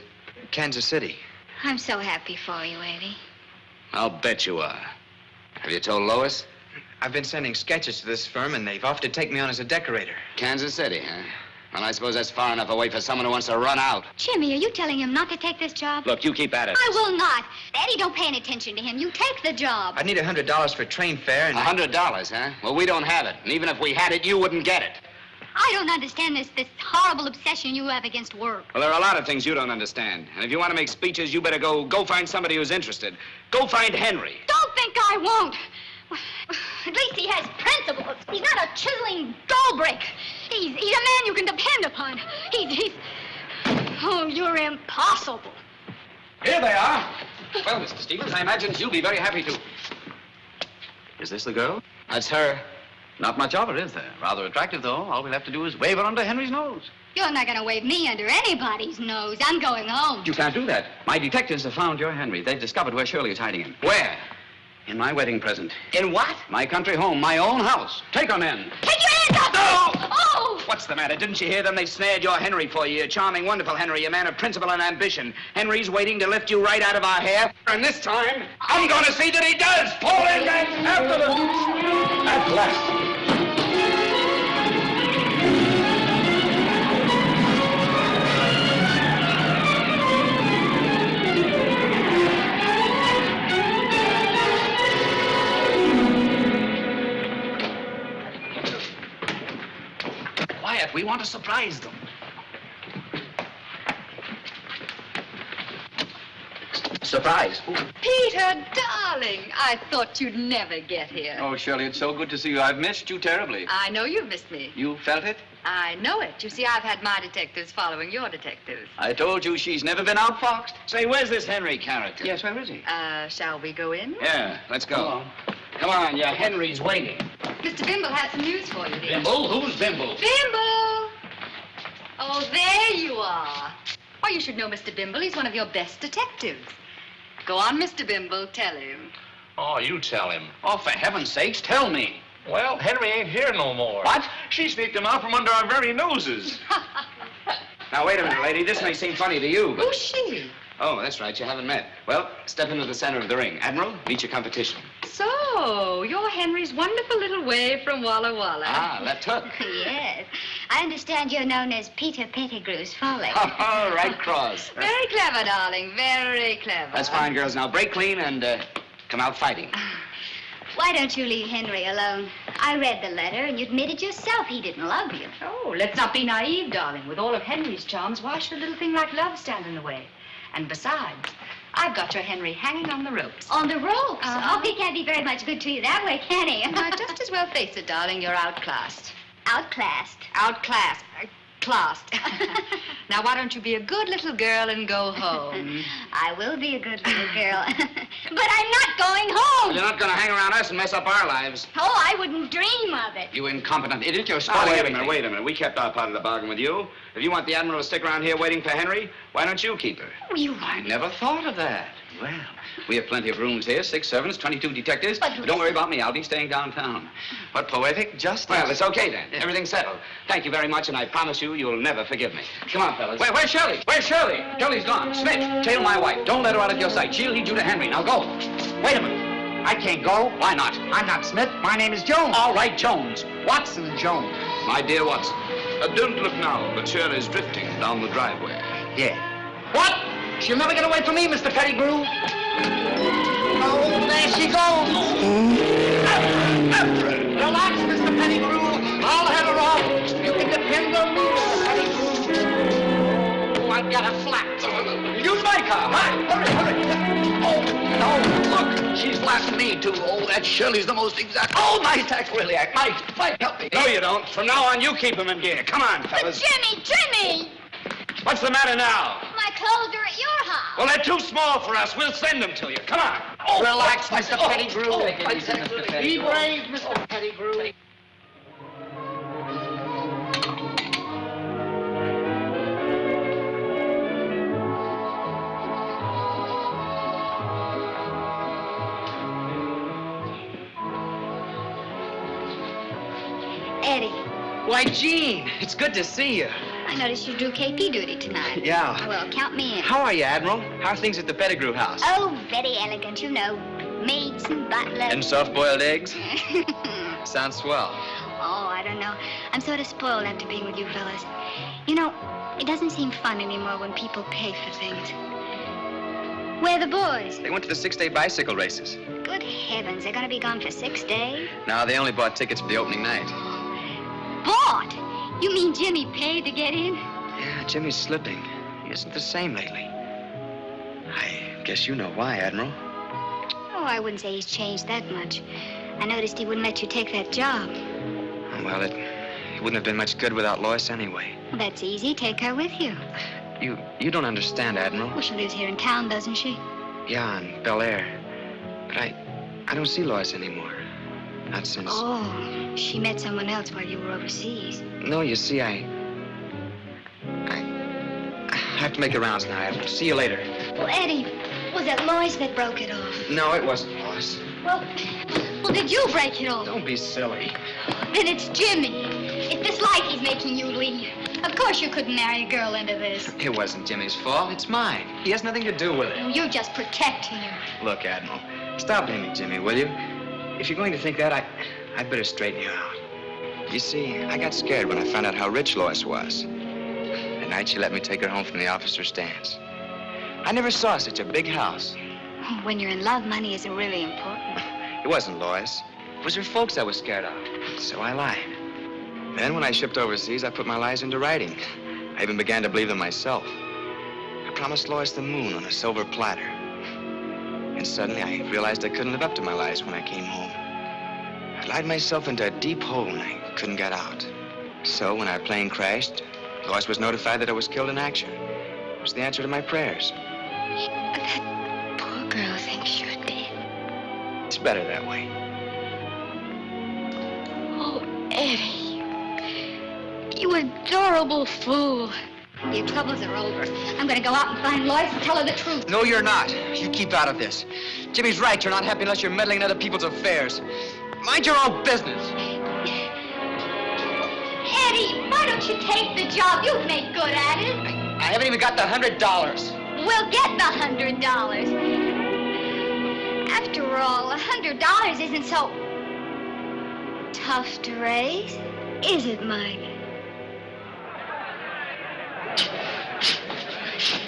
Kansas City. I'm so happy for you, Eddie. I'll bet you are. Have you told Lois? I've been sending sketches to this firm, and they've offered to take me on as a decorator. Kansas City, huh? Well, I suppose that's far enough away for someone who wants to run out. Jimmy, are you telling him not to take this job? Look, you keep at it. I will not. Eddie, don't pay any attention to him. You take the job. I need $100 for train fare, and $100, huh? Well, we don't have it. And even if we had it, you wouldn't get it. I don't understand this horrible obsession you have against work. Well, there are a lot of things you don't understand. And if you want to make speeches, you better go find somebody who's interested. Go find Henry. Don't think I won't. At least he has principles. He's not a chiseling gold brick. He's a man you can depend upon. He's... Oh, you're impossible. Here they are. Well, Mr. Stevens, I imagine you'll be very happy to... Is this the girl? That's her. Not much of her, is there? Rather attractive, though. All we'll have to do is wave her under Henry's nose. You're not going to wave me under anybody's nose. I'm going home. You can't do that. My detectives have found your Henry. They've discovered where Shirley is hiding him. Where? In my wedding present. In what? My country home, my own house. Take her, men. Take your hands up! No! Oh! What's the matter? Didn't you hear them? They snared your Henry for you. A charming, wonderful Henry, a man of principle and ambition. Henry's waiting to lift you right out of our hair. And this time, I'm going to see that he does. Fall in, men, after them. At last. We want to surprise them. Surprise. Peter, darling, I thought you'd never get here. Oh, Shirley, it's so good to see you. I've missed you terribly. I know you've missed me. You felt it? I know it. You see, I've had my detectives following your detectives. I told you she's never been outfoxed. Say, where's this Henry character? Yes, where is he? Shall we go in? Yeah, let's go. Come on, your Henry's waiting. Mr. Bimble has some news for you, dear. Bimble? Who's Bimble? Bimble! Oh, there you are. Why, you should know Mr. Bimble. He's one of your best detectives. Go on, Mr. Bimble. Tell him. Oh, you tell him. Oh, for heaven's sakes, tell me. Well, Henry ain't here no more. What? She sneaked him out from under our very noses. Now, wait a minute, lady. This may seem funny to you, but... Who's she? Oh, that's right. You haven't met. Well, step into the center of the ring. Admiral, meet your competition. So, you're Henry's wonderful little wave from Walla Walla. Ah, that took. Yes. I understand you're known as Peter Pettigrew's folly. Oh, right cross. Very clever, darling. Very clever. That's fine, girls. Now break clean and come out fighting. Why don't you leave Henry alone? I read the letter, and you admitted yourself he didn't love you. Oh, let's not be naive, darling. With all of Henry's charms, why should a little thing like love stand in the way? And besides, I've got your Henry hanging on the ropes. On the ropes? Oh, he can't be very much good to you that way, can he? Now, just as well face it, darling, you're outclassed. Outclassed? Outclassed. Classed. Now, why don't you be a good little girl and go home? I will be a good little girl. But I'm not going home. Well, you're not going to hang around us and mess up our lives. Oh, I wouldn't dream of it. You incompetent idiot. You're spoiling everything. Wait a minute. We kept our part of the bargain with you. If you want the Admiral to stick around here waiting for Henry, why don't you keep her? I never thought of that. Well, we have plenty of rooms here, 6 servants, 22 detectives. But don't worry about me. I'll be staying downtown. What poetic justice. Well, it's okay then. Everything's settled. Thank you very much, and I promise you, you'll never forgive me. Come on, fellas. Where's Shirley? Where's Shirley? Shirley's gone. Smith, tail my wife. Don't let her out of your sight. She'll lead you to Henry. Now go. Wait a minute. I can't go. Why not? I'm not Smith. My name is Jones. All right, Jones. Watson Jones. My dear Watson, don't look now, but Shirley's drifting down the driveway. Yeah. What? She'll never get away from me, Mr. Pettigrew. Oh, there she goes. Relax, Mr. Pettigrew. I'll head her off. You can depend on me, Mr. Pettigrew. Oh, I've got a flat. Use my car. Hurry. Oh, no, look. She's blasting me, too. Oh, that Shirley's the most exact. Oh, my sacroiliac. Mike, help me. No, you don't. From now on, you keep him in gear. Come on, fellas. But Jimmy! What's the matter now? My clothes are at your house. Well, they're too small for us. We'll send them to you. Come on. Oh, relax, Mr. Pettigrew. Take it easy, Mr. Pettigrew. Be brave, Mr. Pettigrew. Eddie. Why, Jean, it's good to see you. I noticed you drew KP duty tonight. Yeah. Well, count me in. How are you, Admiral? How are things at the Pettigrew house? Oh, very elegant, you know. Maids and butlers. And soft-boiled eggs? Sounds swell. Oh, I don't know. I'm sort of spoiled after being with you fellas. You know, it doesn't seem fun anymore when people pay for things. Where are the boys? They went to the 6-day bicycle races. Good heavens, they're going to be gone for 6 days? No, they only bought tickets for the opening night. Bought? You mean Jimmy paid to get in? Yeah, Jimmy's slipping. He isn't the same lately. I guess you know why, Admiral. Oh, I wouldn't say he's changed that much. I noticed he wouldn't let you take that job. Well, it wouldn't have been much good without Lois anyway. Well, that's easy. Take her with you. You don't understand, Admiral. Well, she lives here in town, doesn't she? Yeah, in Bel Air. But I don't see Lois anymore. Not since... Oh, she met someone else while you were overseas. No, you see, I have to make the rounds now. I'll see you later. Well, Eddie, was it Lois that broke it off? No, it wasn't Lois. Well, did you break it off? Don't be silly. Then it's Jimmy. It's this life he's making you lead. Of course you couldn't marry a girl into this. It wasn't Jimmy's fault. It's mine. He has nothing to do with it. Oh, you're just protecting him. Look, Admiral, stop blaming Jimmy, will you? If you're going to think that, I'd better straighten you out. You see, I got scared when I found out how rich Lois was. The night she let me take her home from the officer's stands. I never saw such a big house. When you're in love, money isn't really important. It wasn't Lois. It was her folks I was scared of. So I lied. Then when I shipped overseas, I put my lies into writing. I even began to believe them myself. I promised Lois the moon on a silver platter. And suddenly I realized I couldn't live up to my lies when I came home. I lied myself into a deep hole and I couldn't get out. So when our plane crashed, Lois was notified that I was killed in action. It was the answer to my prayers. That poor girl thinks you're dead. It's better that way. Oh, Eddie. You adorable fool. Your troubles are over. I'm going to go out and find Lois and tell her the truth. No, you're not. You keep out of this. Jimmy's right. You're not happy unless you're meddling in other people's affairs. Mind your own business. Eddie, why don't you take the job? You've made good at it. I haven't even got the $100. We'll get the $100. After all, $100 isn't so tough to raise, is it, Mike?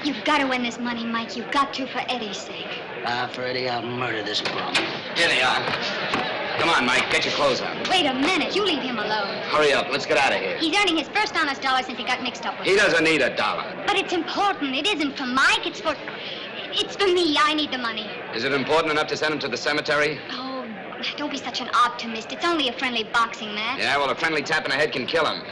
You've got to win this money, Mike. You've got to, for Eddie's sake. For Eddie, I'll murder this bum. Here they are. Come on, Mike, get your clothes on. Wait a minute. You leave him alone. Hurry up, let's get out of here. He's earning his first honest dollar since he got mixed up with He doesn't need $1. But it's important. It isn't for Mike. It's for me. I need the money. Is it important enough to send him to the cemetery? Oh, don't be such an optimist. It's only a friendly boxing match. Yeah, well, a friendly tap in the head can kill him.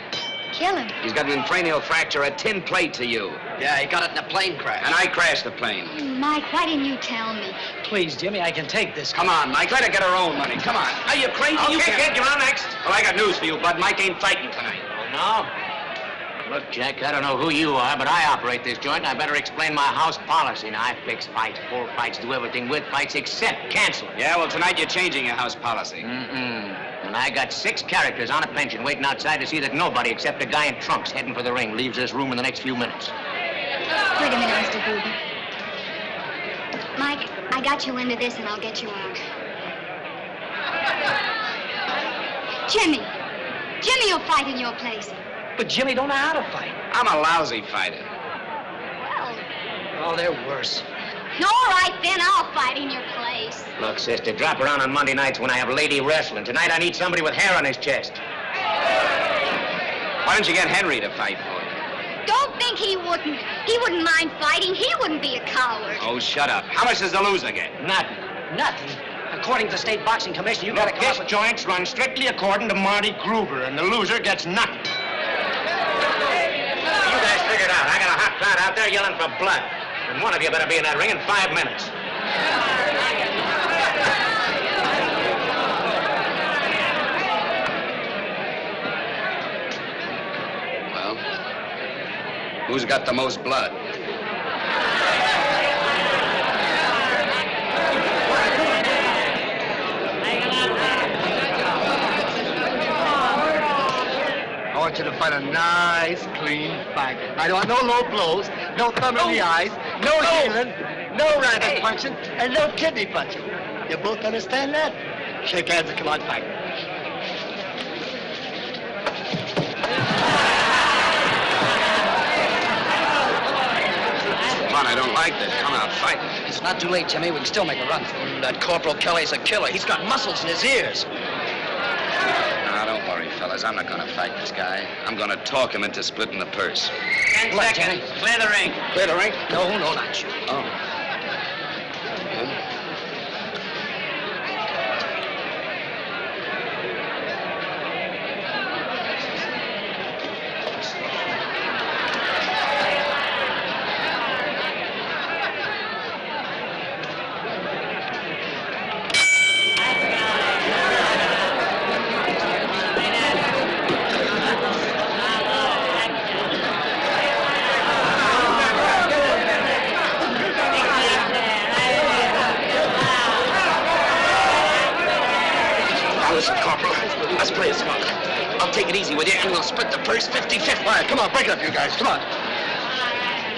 Kill him? He's got an infranial fracture, a tin plate to you. Yeah, he got it in a plane crash. And I crashed the plane. Mike, why didn't you tell me? Please, Jimmy, I can take this. Come on, Mike, let her get her own money. Come on. Are you crazy? Okay, kid, you're on next. Well, I got news for you, bud. Mike ain't fighting tonight. Oh, no? Look, Jack, I don't know who you are, but I operate this joint, and I better explain my house policy. Now, I fix fights, full fights, do everything with fights except cancel. Yeah, well, tonight you're changing your house policy. And I got 6 characters on a pension waiting outside to see that nobody except a guy in trunks heading for the ring leaves this room in the next few minutes. Wait a minute, Mr. Brodie. Mike, I got you into this, and I'll get you out. Jimmy will fight in your place. But Jimmy don't know how to fight. I'm a lousy fighter. Well... Oh, they're worse. All right, then, I'll fight in your place. Look, sister, drop around on Monday nights when I have lady wrestling. Tonight I need somebody with hair on his chest. Why don't you get Henry to fight for you? Don't think he wouldn't. He wouldn't mind fighting. He wouldn't be a coward. Oh, shut up. How much does the loser get? Nothing. Nothing. According to the State Boxing Commission, you gotta... This joint's run strictly according to Marty Gruber, and the loser gets nothing. You guys figure it out. I got a hot crowd out there yelling for blood. And one of you better be in that ring in 5 minutes. Well, who's got the most blood? I want you to fight a nice, clean fight. I don't want no low blows, no thumb in the eyes, no healing, no rabbit punching, and no kidney punching. You both understand that? Shake hands and come on, fight. Come on, I don't like this. Come out, fight. It's not too late, Jimmy. We can still make a run for it. That Corporal Kelly's a killer. He's got muscles in his ears. Now, don't worry, fellas. I'm not going to fight this guy. I'm going to talk him into splitting the purse. 10 seconds. Clear the ring. Clear the ring? No, not you. Oh. Let's play it smart. I'll take it easy with you, and we'll split the purse 50-50. All right, come on, break it up, you guys. Come on.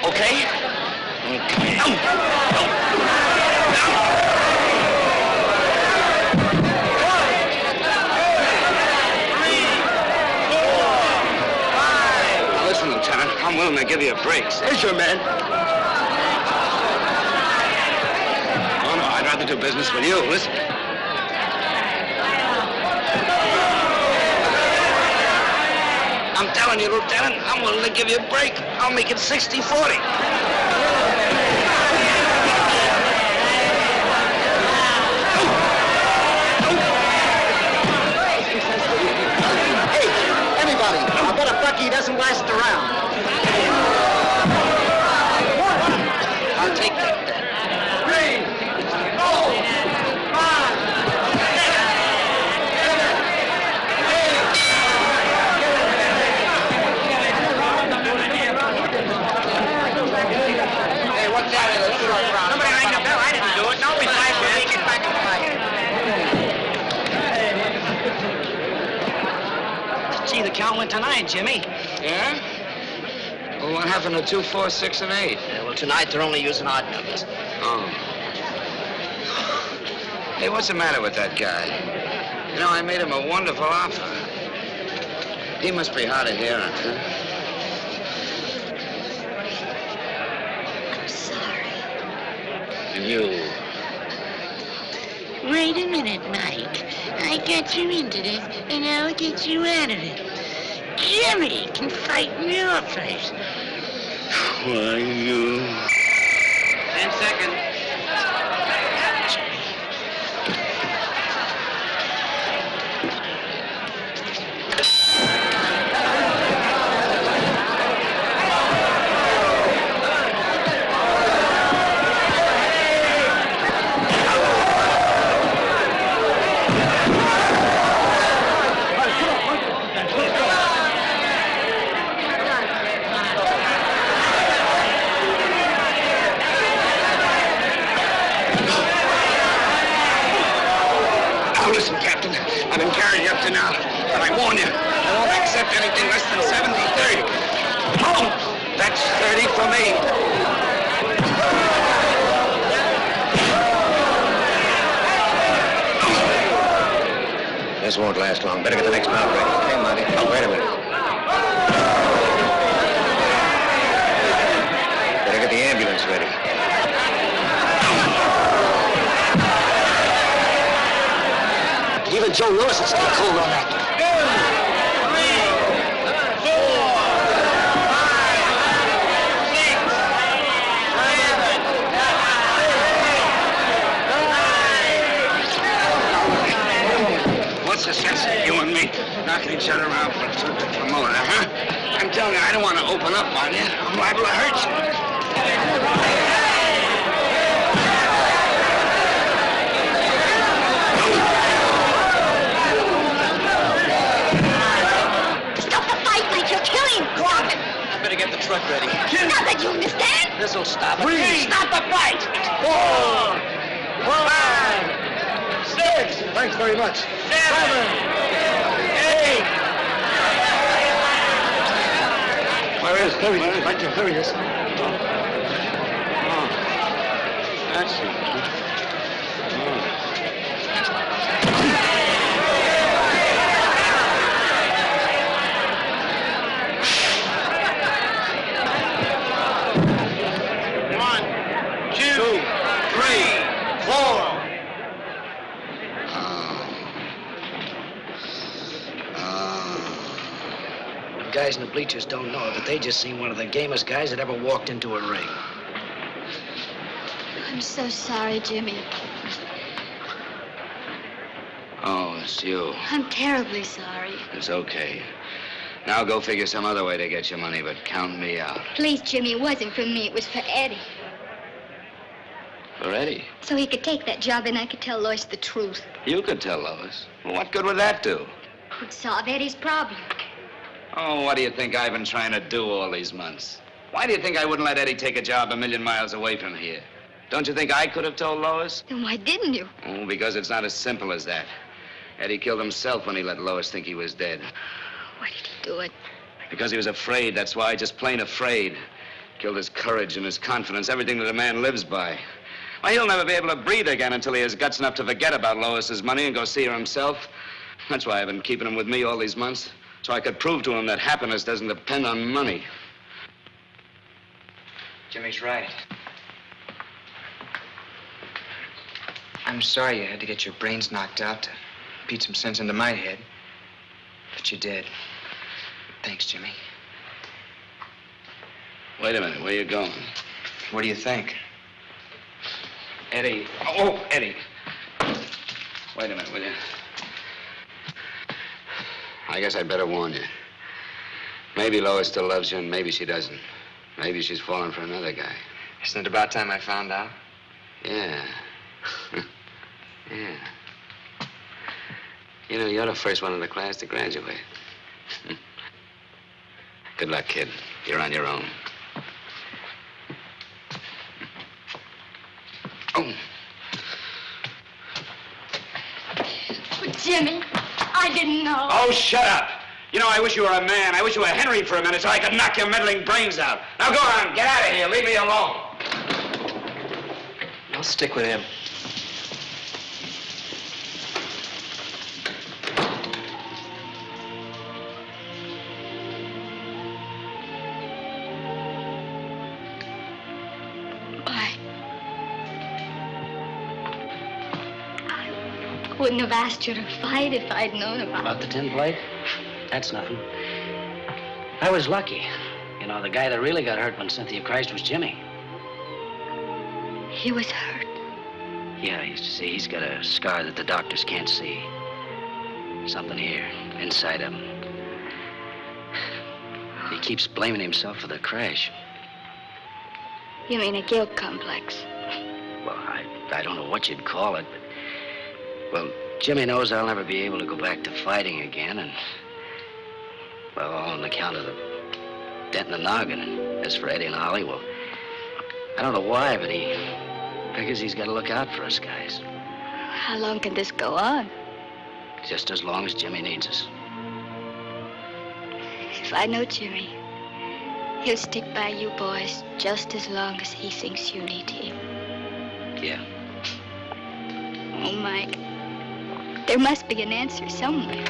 Okay? Okay. Now, listen, Lieutenant, I'm willing to give you a break. Here's your man. Oh, no, I'd rather do business with you. Listen. I'm telling you, Lieutenant, I'm willing to give you a break. I'll make it 60-40. Hey, everybody, I bet a Bucky doesn't last around. I'll take that. 3, 4, 5, 6. Hey, what's that? Somebody rang the bell. I didn't do it. Nobody fight with me. Get back and fight. See, the count went to 9, Jimmy. Yeah? Oh, what happened to 2, 4, 6, and 8? Yeah, well, tonight they're only using odd numbers. Oh. Hey, what's the matter with that guy? You know, I made him a wonderful offer. He must be hard of hearing, huh? I'm sorry. You. Wait a minute, Mike. I got you into this, and I'll get you out of it. Jimmy can fight in your place. Why, you... 10 seconds. Listen, Captain, I've been carrying you up to now, but I warn you, I won't accept anything less than 70-30. Oh, that's 30 for me. This won't last long. Better get the next mount ready. Hey, Monty. Oh, wait a minute. Better get the ambulance ready. Even Joe Lewis is still cool on that. 2, 3, 4, 5, 6, 7, 8. What's the sense of you and me knocking each other around for a moment, huh? I'm telling you, I don't want to open up on you. I'm liable to hurt you. Better get the truck ready. Stop it, you understand? This'll stop it. 3. Stop the fight. 4, 5, 6. Thanks very much. 7, 8. Where is? There he is. Right there. There he is. Oh, that's it. Guys in the bleachers don't know it, but they just seen one of the gamest guys that ever walked into a ring. I'm so sorry, Jimmy. Oh, it's you. I'm terribly sorry. It's okay. Now go figure some other way to get your money, but count me out. Please, Jimmy, it wasn't for me. It was for Eddie. For Eddie? So he could take that job and I could tell Lois the truth. You could tell Lois. Well, what good would that do? It would solve Eddie's problem. Oh, what do you think I've been trying to do all these months? Why do you think I wouldn't let Eddie take a job a million miles away from here? Don't you think I could have told Lois? Then why didn't you? Oh, because it's not as simple as that. Eddie killed himself when he let Lois think he was dead. Why did he do it? Because he was afraid, that's why, just plain afraid. Killed his courage and his confidence, everything that a man lives by. Why, he'll never be able to breathe again until he has guts enough to forget about Lois's money and go see her himself. That's why I've been keeping him with me all these months. So I could prove to him that happiness doesn't depend on money. Jimmy's right. I'm sorry you had to get your brains knocked out to beat some sense into my head. But you did. Thanks, Jimmy. Wait a minute, where you going? What do you think? Eddie. Oh, Eddie. Wait a minute, will you? I guess I'd better warn you. Maybe Lois still loves you, and maybe she doesn't. Maybe she's fallen for another guy. Isn't it about time I found out? Yeah. Yeah. You know, you're the first one in the class to graduate. Good luck, kid. You're on your own. Oh. But Jimmy, I didn't know. Oh, shut up. You know, I wish you were a man. I wish you were Henry for a minute so I could knock your meddling brains out. Now go on, get out of here. Leave me alone. I'll stick with him. I wouldn't have asked you to fight if I'd known About the tin plate? That's nothing. I was lucky. You know, the guy that really got hurt when Cynthia Christ was Jimmy. He was hurt. Yeah, you see, he's got a scar that the doctors can't see. Something here, inside him. He keeps blaming himself for the crash. You mean a guilt complex? Well, I don't know what you'd call it, but... Well, Jimmy knows I'll never be able to go back to fighting again, and... Well, all on account of the dent in the noggin. And as for Eddie and Ollie, well, I don't know why, but he figures he's got to look out for us guys. How long can this go on? Just as long as Jimmy needs us. If I know Jimmy, he'll stick by you boys just as long as he thinks you need him. Yeah. Oh, Mike, there must be an answer somewhere.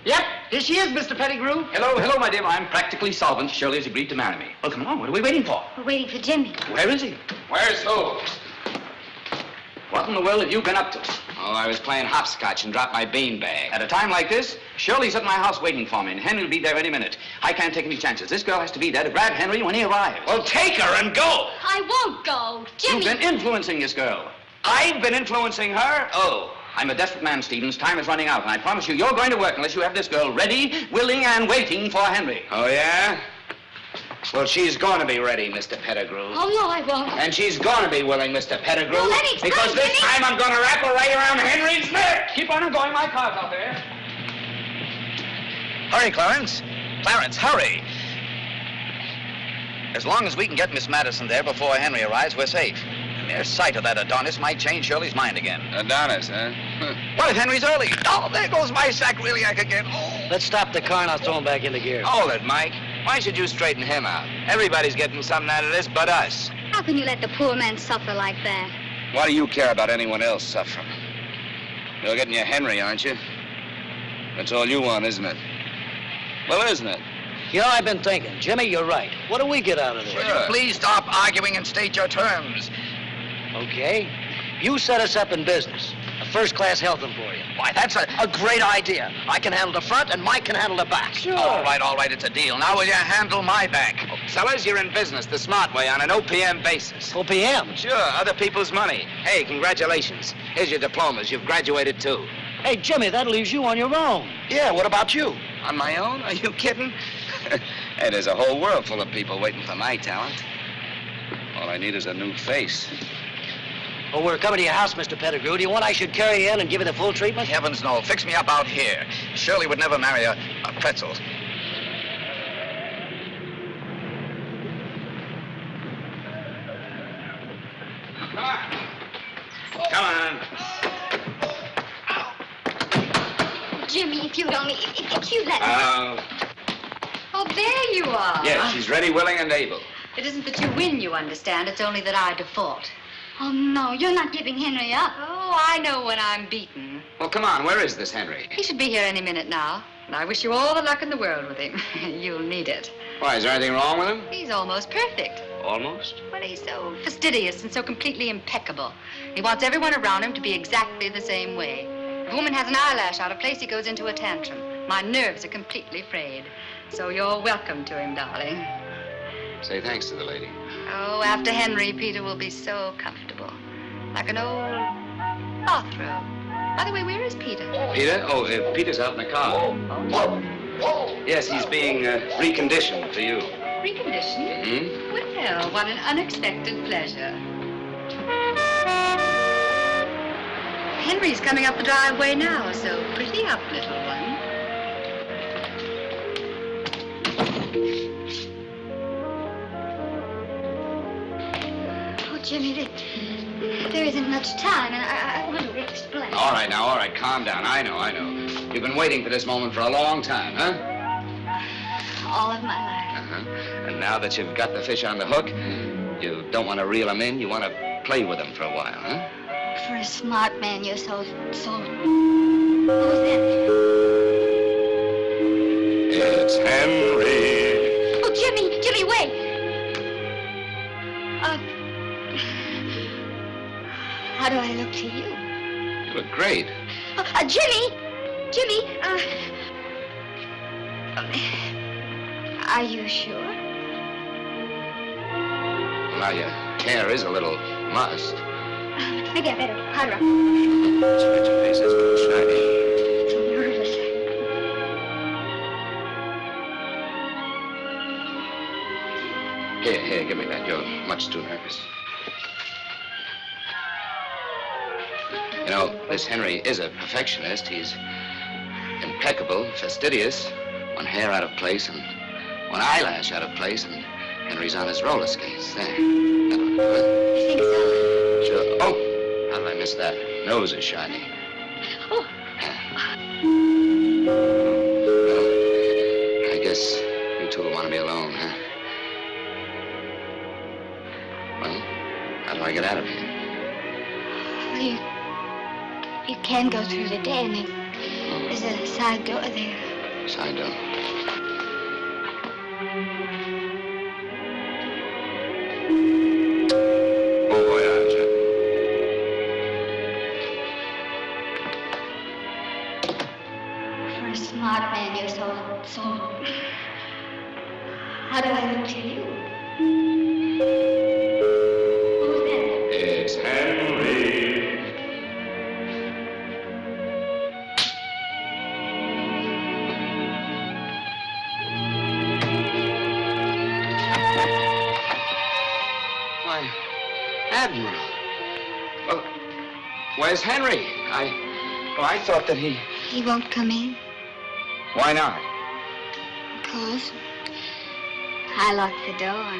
Yep, here she is, Mr. Pettigrew. Hello, my dear. I'm practically solvent. Shirley has agreed to marry me. Well, come along. What are we waiting for? We're waiting for Jimmy. Where is he? Where's who? What in the world have you been up to? Oh, I was playing hopscotch and dropped my beanbag. At a time like this, Shirley's at my house waiting for me, and Henry will be there any minute. I can't take any chances. This girl has to be there to grab Henry when he arrives. Well, take her and go. I won't go. Jimmy. You've been influencing this girl. I've been influencing her? Oh, I'm a desperate man, Stevens. Time is running out, and I promise you, you're going to work unless you have this girl ready, willing, and waiting for Henry. Oh, yeah? Well, she's going to be ready, Mr. Pettigrew. Oh, no, I won't. And she's going to be willing, Mr. Pettigrew. Well, let me because explain, this Jimmy. time I'm going to wrap her right around Henry's neck. Keep on going. My car's out there. Hurry, Clarence. Clarence, hurry. As long as we can get Miss Madison there before Henry arrives, we're safe. The mere sight of that Adonis might change Shirley's mind again. Adonis, huh? What if Henry's early? Oh, there goes my sacroiliac again. Oh. Let's stop the car and I'll throw him back into gear. Hold it, Mike. Why should you straighten him out? Everybody's getting something out of this but us. How can you let the poor man suffer like that? Why do you care about anyone else suffering? You're getting your Henry, aren't you? That's all you want, isn't it? Well, isn't it? You know, I've been thinking. Jimmy, you're right. What do we get out of this? Will you please stop arguing and state your terms? Okay. You set us up in business. A first-class health emporium. Why, that's a great idea. I can handle the front and Mike can handle the back. Sure. All right, it's a deal. Now will you handle my back? Oh, fellas, you're in business the smart way on an OPM basis. OPM? Sure, other people's money. Hey, congratulations. Here's your diplomas. You've graduated too. Hey, Jimmy, that leaves you on your own. Yeah, what about you? On my own? Are you kidding? Hey, there's a whole world full of people waiting for my talent. All I need is a new face. Oh, we're coming to your house, Mr. Pettigrew. Do you want I should carry you in and give you the full treatment? Heavens, no. Fix me up out here. Shirley would never marry a pretzel. Come on. Jimmy, if you'd only, if you'd let me. Oh, there you are. Yes, she's ready, willing, and able. It isn't that you win, you understand. It's only that I default. Oh, no, you're not giving Henry up. Oh, I know when I'm beaten. Well, come on. Where is this Henry? He should be here any minute now. And I wish you all the luck in the world with him. You'll need it. Why, is there anything wrong with him? He's almost perfect. Almost? Well, he's so fastidious and so completely impeccable. He wants everyone around him to be exactly the same way. If a woman has an eyelash out of place, he goes into a tantrum. My nerves are completely frayed. So you're welcome to him, darling. Say thanks to the lady. Oh, after Henry, Peter will be so comfortable. Like an old bathrobe. By the way, where is Peter? Peter? Oh, Peter's out in the car. Yes, he's being reconditioned for you. Reconditioned? Hmm? Well, what an unexpected pleasure. Henry's coming up the driveway now, so pretty up, little one. Jimmy, there isn't much time, and I want to explain. All right, now, all right, calm down. I know. You've been waiting for this moment for a long time, huh? All of my life. Uh-huh. And now that you've got the fish on the hook, you don't want to reel them in, you want to play with them for a while, huh? For a smart man, you're so... What was that? It's Henry. Oh, Jimmy, wait. How do I look to you? You look great. Jimmy, are you sure? Well, now, your hair is a little mussed. Maybe I better powder up. That's right, your face is a little shiny. So nervous. Here, give me that. You're much too nervous. You know, this Henry is a perfectionist. He's impeccable, fastidious. One hair out of place and one eyelash out of place, and Henry's on his roller skates. There. That'll do it. You think so? Sure. Oh, how did I miss that? Nose is shiny. Oh. Well, I guess you two will want to be alone, huh? Well, how do I get out of here? Well, you can go through the den. There's a side door there. Side door. Bon voyage. For a smart man, you're so... How do I look to you? Who's that? It's Henry. Admiral. Well, where's Henry? I thought that he... He won't come in. Why not? Because I locked the door.